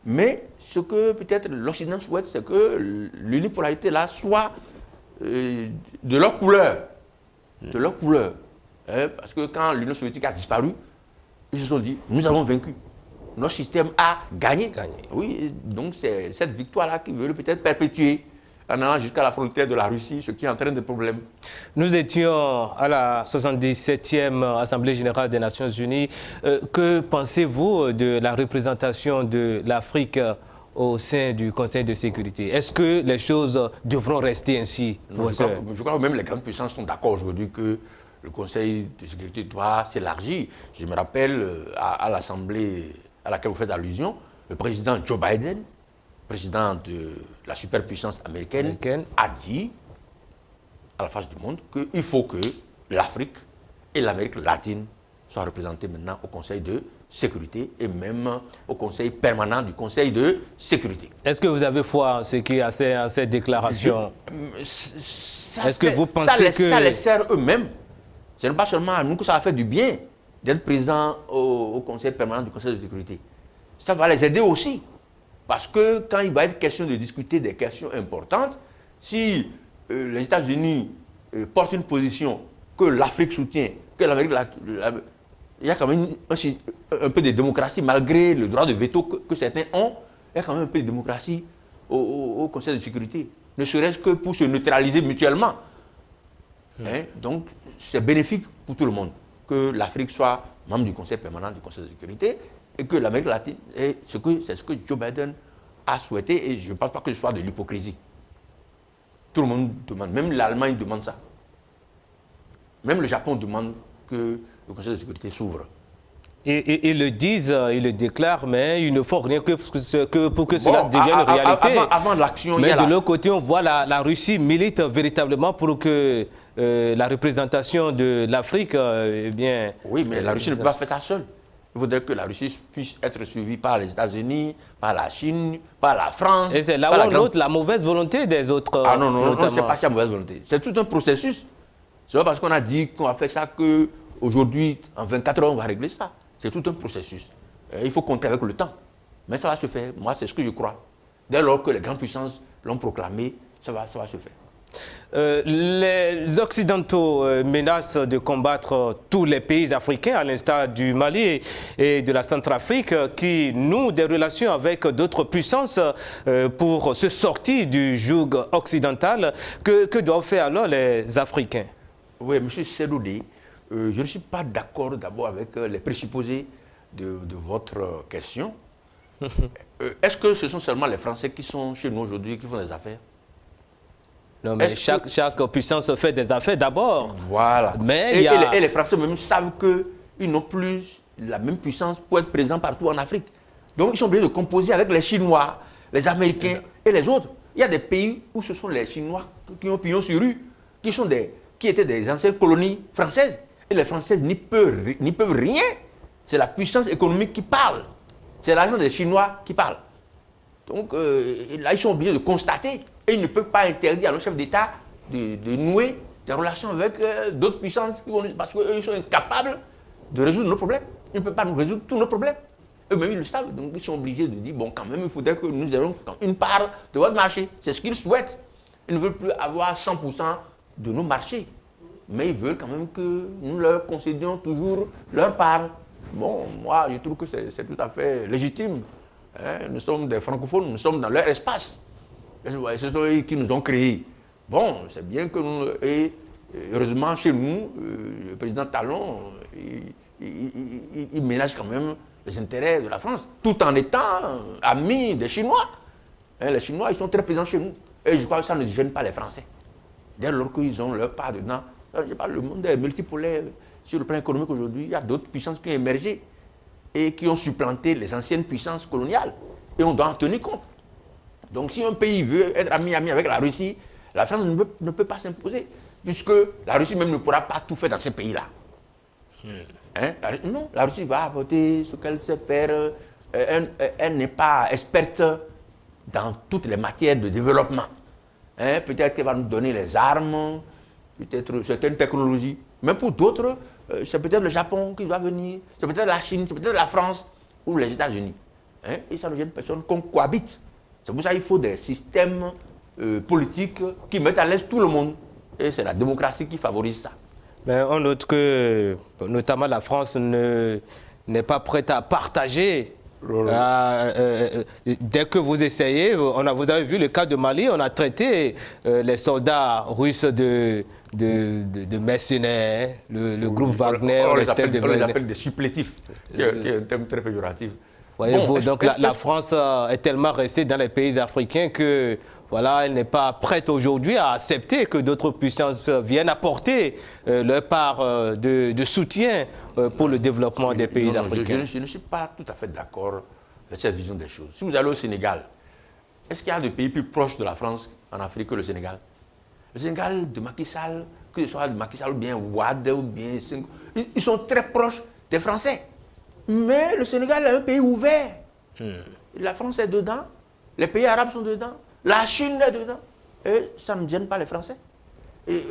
[SPEAKER 2] Mais ce que peut-être l'Occident souhaite, c'est que l'unipolarité là soit de leur couleur. De leur couleur. Parce que quand l'Union soviétique a disparu, ils se sont dit, nous avons vaincu. Notre système a gagné. Oui, donc c'est cette victoire-là qu'ils veulent peut-être perpétuer en allant jusqu'à la frontière de la Russie, ce qui entraîne des problèmes.
[SPEAKER 1] Nous étions à la 77e Assemblée générale des Nations Unies. Que pensez-vous de la représentation de l'Afrique au sein du Conseil de sécurité? Est-ce que les choses devront rester ainsi?
[SPEAKER 2] Je crois que même les grandes puissances sont d'accord aujourd'hui que le Conseil de sécurité doit s'élargir. Je me rappelle à l'Assemblée à laquelle vous faites allusion, le président Joe Biden, président de la superpuissance américaine, a dit à la face du monde qu'il faut que l'Afrique et l'Amérique latine soient représentées maintenant au Conseil de sécurité et même au Conseil permanent du Conseil de sécurité.
[SPEAKER 1] Est-ce que vous avez foi en ce qui est à ces déclarations? Est-ce que vous pensez que...
[SPEAKER 2] Ça les sert eux-mêmes. Ce n'est pas seulement à nous que ça va faire du bien d'être présent au Conseil permanent du Conseil de sécurité. Ça va les aider aussi. Parce que quand il va être question de discuter des questions importantes, si les États-Unis portent une position que l'Afrique soutient, que l'Amérique... il y a quand même un peu de démocratie, malgré le droit de veto que certains ont, il y a quand même un peu de démocratie au Conseil de sécurité. Ne serait-ce que pour se neutraliser mutuellement. Hein? Donc, c'est bénéfique pour tout le monde que l'Afrique soit membre du Conseil permanent du Conseil de sécurité et que l'Amérique latine, c'est ce que Joe Biden a souhaité et je ne pense pas que ce soit de l'hypocrisie. Tout le monde demande, même l'Allemagne demande ça. Même le Japon demande que le Conseil de sécurité s'ouvre.
[SPEAKER 1] Et ils le disent, ils le déclarent, mais ils ne font rien que pour que cela devienne réalité.
[SPEAKER 2] Avant l'action,
[SPEAKER 1] mais de l'autre côté, on voit la Russie milite véritablement pour que la représentation de l'Afrique, eh bien...
[SPEAKER 2] Oui, mais la Russie ne peut pas faire ça seule. Il faudrait que la Russie puisse être suivie par les États-Unis, par la Chine, par la France.
[SPEAKER 1] Et c'est là où on note la mauvaise volonté des autres.
[SPEAKER 2] Ah non, non, non, c'est pas ça la mauvaise volonté. C'est tout un processus. C'est pas parce qu'on a dit qu'on va faire ça qu'aujourd'hui, en 24 heures, on va régler ça. C'est tout un processus. Il faut compter avec le temps. Mais ça va se faire. Moi, c'est ce que je crois. Dès lors que les grandes puissances l'ont proclamé, ça va se faire.
[SPEAKER 1] Les Occidentaux menacent de combattre tous les pays africains, à l'instar du Mali et de la Centrafrique, qui nouent des relations avec d'autres puissances pour se sortir du joug occidental. Que doivent faire alors les Africains?
[SPEAKER 2] Oui, M. Sedoudi, je ne suis pas d'accord d'abord avec les présupposés de votre question. Est-ce que ce sont seulement les Français qui sont chez nous aujourd'hui qui font des affaires?
[SPEAKER 1] Non, mais chaque puissance fait des affaires d'abord.
[SPEAKER 2] Voilà.
[SPEAKER 1] Mais
[SPEAKER 2] et les Français même savent qu'ils n'ont plus la même puissance pour être présents partout en Afrique. Donc ils sont obligés de composer avec les Chinois, les Américains et les autres. Il y a des pays où ce sont les Chinois qui ont pignon sur rue, qui étaient des anciennes colonies françaises. Et les Français n'y peuvent rien. C'est la puissance économique qui parle. C'est l'argent des Chinois qui parle. Donc là, ils sont obligés de constater. Et ils ne peuvent pas interdire à nos chefs d'État de nouer des relations avec d'autres puissances parce qu'eux, ils sont incapables de résoudre nos problèmes. Ils ne peuvent pas nous résoudre tous nos problèmes. Eux-mêmes, ils le savent. Donc ils sont obligés de dire, bon, quand même, il faudrait que nous ayons une part de votre marché. C'est ce qu'ils souhaitent. Ils ne veulent plus avoir 100% de nos marchés. Mais ils veulent quand même que nous leur concédions toujours leur part. Bon, moi, je trouve que c'est tout à fait légitime. Hein? Nous sommes des francophones, nous sommes dans leur espace. Ce sont eux qui nous ont créés. Bon, c'est bien que nous... Et heureusement, chez nous, le président Talon, il ménage quand même les intérêts de la France, tout en étant ami des Chinois. Hein, les Chinois, ils sont très présents chez nous. Et je crois que ça ne gêne pas les Français. Dès lors qu'ils ont leur part dedans, je parle, le monde est multipolaire. Sur le plan économique aujourd'hui, il y a d'autres puissances qui ont émergé et qui ont supplanté les anciennes puissances coloniales. Et on doit en tenir compte. Donc si un pays veut être ami avec la Russie, la France ne peut pas s'imposer, puisque la Russie même ne pourra pas tout faire dans ces pays-là. Hein? Non, la Russie va apporter ce qu'elle sait faire. Elle n'est pas experte dans toutes les matières de développement. Hein? Peut-être qu'elle va nous donner les armes, peut-être certaines technologies. Mais pour d'autres, c'est peut-être le Japon qui doit venir, c'est peut-être la Chine, c'est peut-être la France ou les États-Unis. Hein? Et ça ne gêne personne qu'on cohabite. C'est pour ça qu'il faut des systèmes politiques qui mettent à l'aise tout le monde. Et c'est la démocratie qui favorise ça.
[SPEAKER 1] Mais on note que, notamment la France, n'est pas prête à partager. Dès que vous essayez, vous avez vu le cas de Mali, on a traité les soldats russes de mercenaires, le groupe Wagner.
[SPEAKER 2] On les appelle des supplétifs, qui est un terme très péjoratif.
[SPEAKER 1] Bon, donc la France est tellement restée dans les pays africains que voilà, elle n'est pas prête aujourd'hui à accepter que d'autres puissances viennent apporter leur part de soutien pour le développement des pays africains.
[SPEAKER 2] Je ne suis pas tout à fait d'accord avec cette vision des choses. Si vous allez au Sénégal, est-ce qu'il y a des pays plus proches de la France en Afrique que le Sénégal? Le Sénégal de Macky Sall, que ce soit de Macky Sall ou bien Wade ou bien Senghor, ils sont très proches des Français. Mais le Sénégal est un pays ouvert. La France est dedans, les pays arabes sont dedans, la Chine est dedans. Et ça ne gêne pas les Français. Et,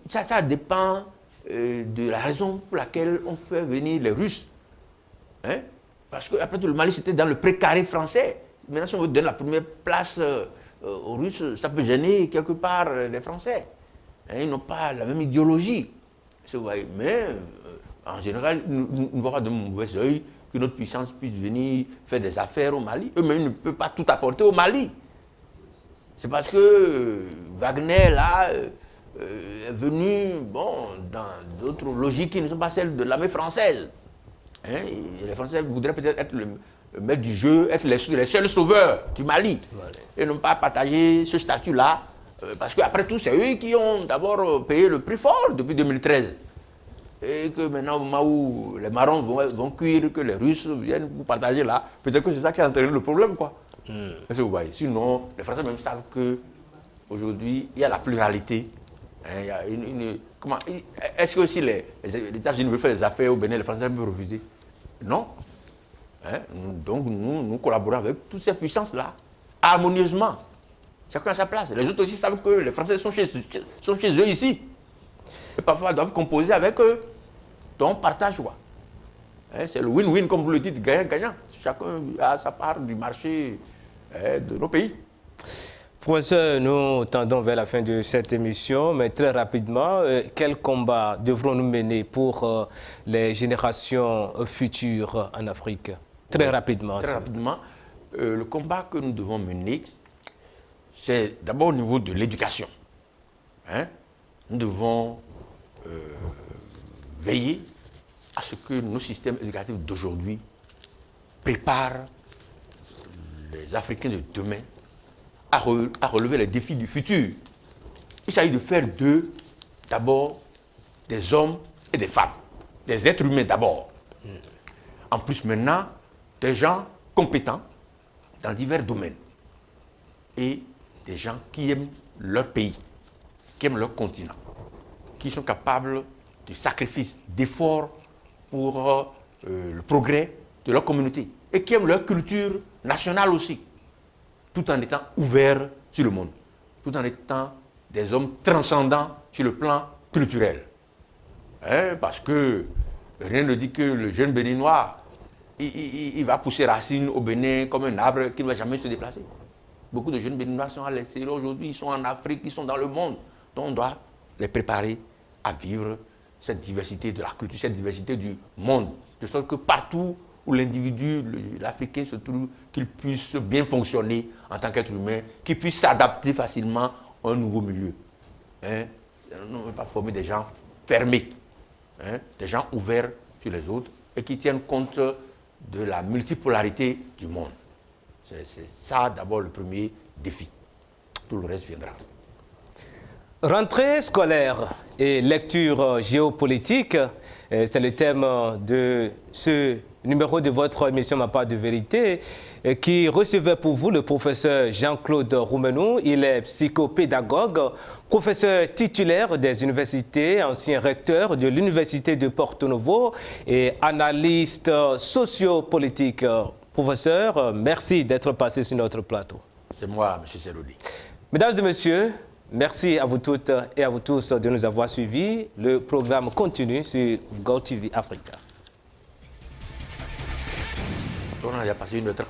[SPEAKER 2] ça dépend de la raison pour laquelle on fait venir les Russes. Hein? Parce qu'après tout, le Mali, c'était dans le précaré français. Maintenant, si on veut donner la première place aux Russes, ça peut gêner quelque part les Français. Hein? Ils n'ont pas la même idéologie. Mais en général, nous ne voyons pas de mauvais œil que notre puissance puisse venir faire des affaires au Mali. Eux-mêmes ne peuvent pas tout apporter au Mali. C'est parce que Wagner, là, est venu dans d'autres logiques qui ne sont pas celles de l'armée française. Hein? Les Français voudraient peut-être être le maître du jeu, être les seuls sauveurs du Mali. Et non pas partager ce statut-là. Parce qu'après tout, c'est eux qui ont d'abord payé le prix fort depuis 2013. Et que maintenant, au moment où les marrons vont cuire, que les Russes viennent pour partager là, peut-être que c'est ça qui a entraîné le problème, quoi. Est-ce que vous voyez? Sinon, les Français même savent qu'aujourd'hui, il y a la pluralité. Hein, il y a est-ce que si les États-Unis veulent faire des affaires au Bénin, les Français peuvent refuser? Non. Hein? Donc, nous collaborons avec toutes ces puissances-là, harmonieusement. Chacun à sa place. Les autres aussi savent que les Français sont chez eux ici. Et parfois, ils doivent composer avec eux. Donc, partage quoi. Hein, c'est le win-win, comme vous le dites, gagnant-gagnant. Chacun a sa part du marché de nos pays.
[SPEAKER 1] Professeur, nous tendons vers la fin de cette émission, mais très rapidement, quel combat devrons-nous mener pour les générations futures en Afrique? Très rapidement.
[SPEAKER 2] Très rapidement. Le combat que nous devons mener, c'est d'abord au niveau de l'éducation. Hein? Nous devons veiller à ce que nos systèmes éducatifs d'aujourd'hui préparent les Africains de demain à relever les défis du futur. Il s'agit de faire d'eux d'abord des hommes et des femmes, des êtres humains d'abord. En plus maintenant, des gens compétents dans divers domaines et des gens qui aiment leur pays, qui aiment leur continent, qui sont capables de sacrifices, d'efforts pour le progrès de leur communauté et qui aiment leur culture nationale aussi, tout en étant ouverts sur le monde, tout en étant des hommes transcendants sur le plan culturel. Hein, parce que rien ne dit que le jeune béninois, il va pousser racines au Bénin comme un arbre qui ne va jamais se déplacer. Beaucoup de jeunes béninois sont à l'extérieur aujourd'hui, ils sont en Afrique, ils sont dans le monde. Donc on doit les préparer à vivre cette diversité de la culture, cette diversité du monde. De sorte que partout où l'individu, l'Africain se trouve, qu'il puisse bien fonctionner en tant qu'être humain, qu'il puisse s'adapter facilement à un nouveau milieu. Hein? On ne veut pas former des gens fermés, hein? Des gens ouverts sur les autres et qui tiennent compte de la multipolarité du monde. C'est ça d'abord le premier défi. Tout le reste viendra.
[SPEAKER 1] Rentrée scolaire et lecture géopolitique, c'est le thème de ce numéro de votre émission Ma part de vérité, qui recevait pour vous le professeur Jean-Claude Roumenou. Il est psychopédagogue, professeur titulaire des universités, ancien recteur de l'université de Porto Novo et analyste sociopolitique. Professeur, merci d'être passé sur notre plateau.
[SPEAKER 2] C'est moi, M. Serodi.
[SPEAKER 1] Mesdames et messieurs, merci à vous toutes et à vous tous de nous avoir suivis. Le programme continue sur GoTV Africa.
[SPEAKER 2] On a déjà passé 1h30.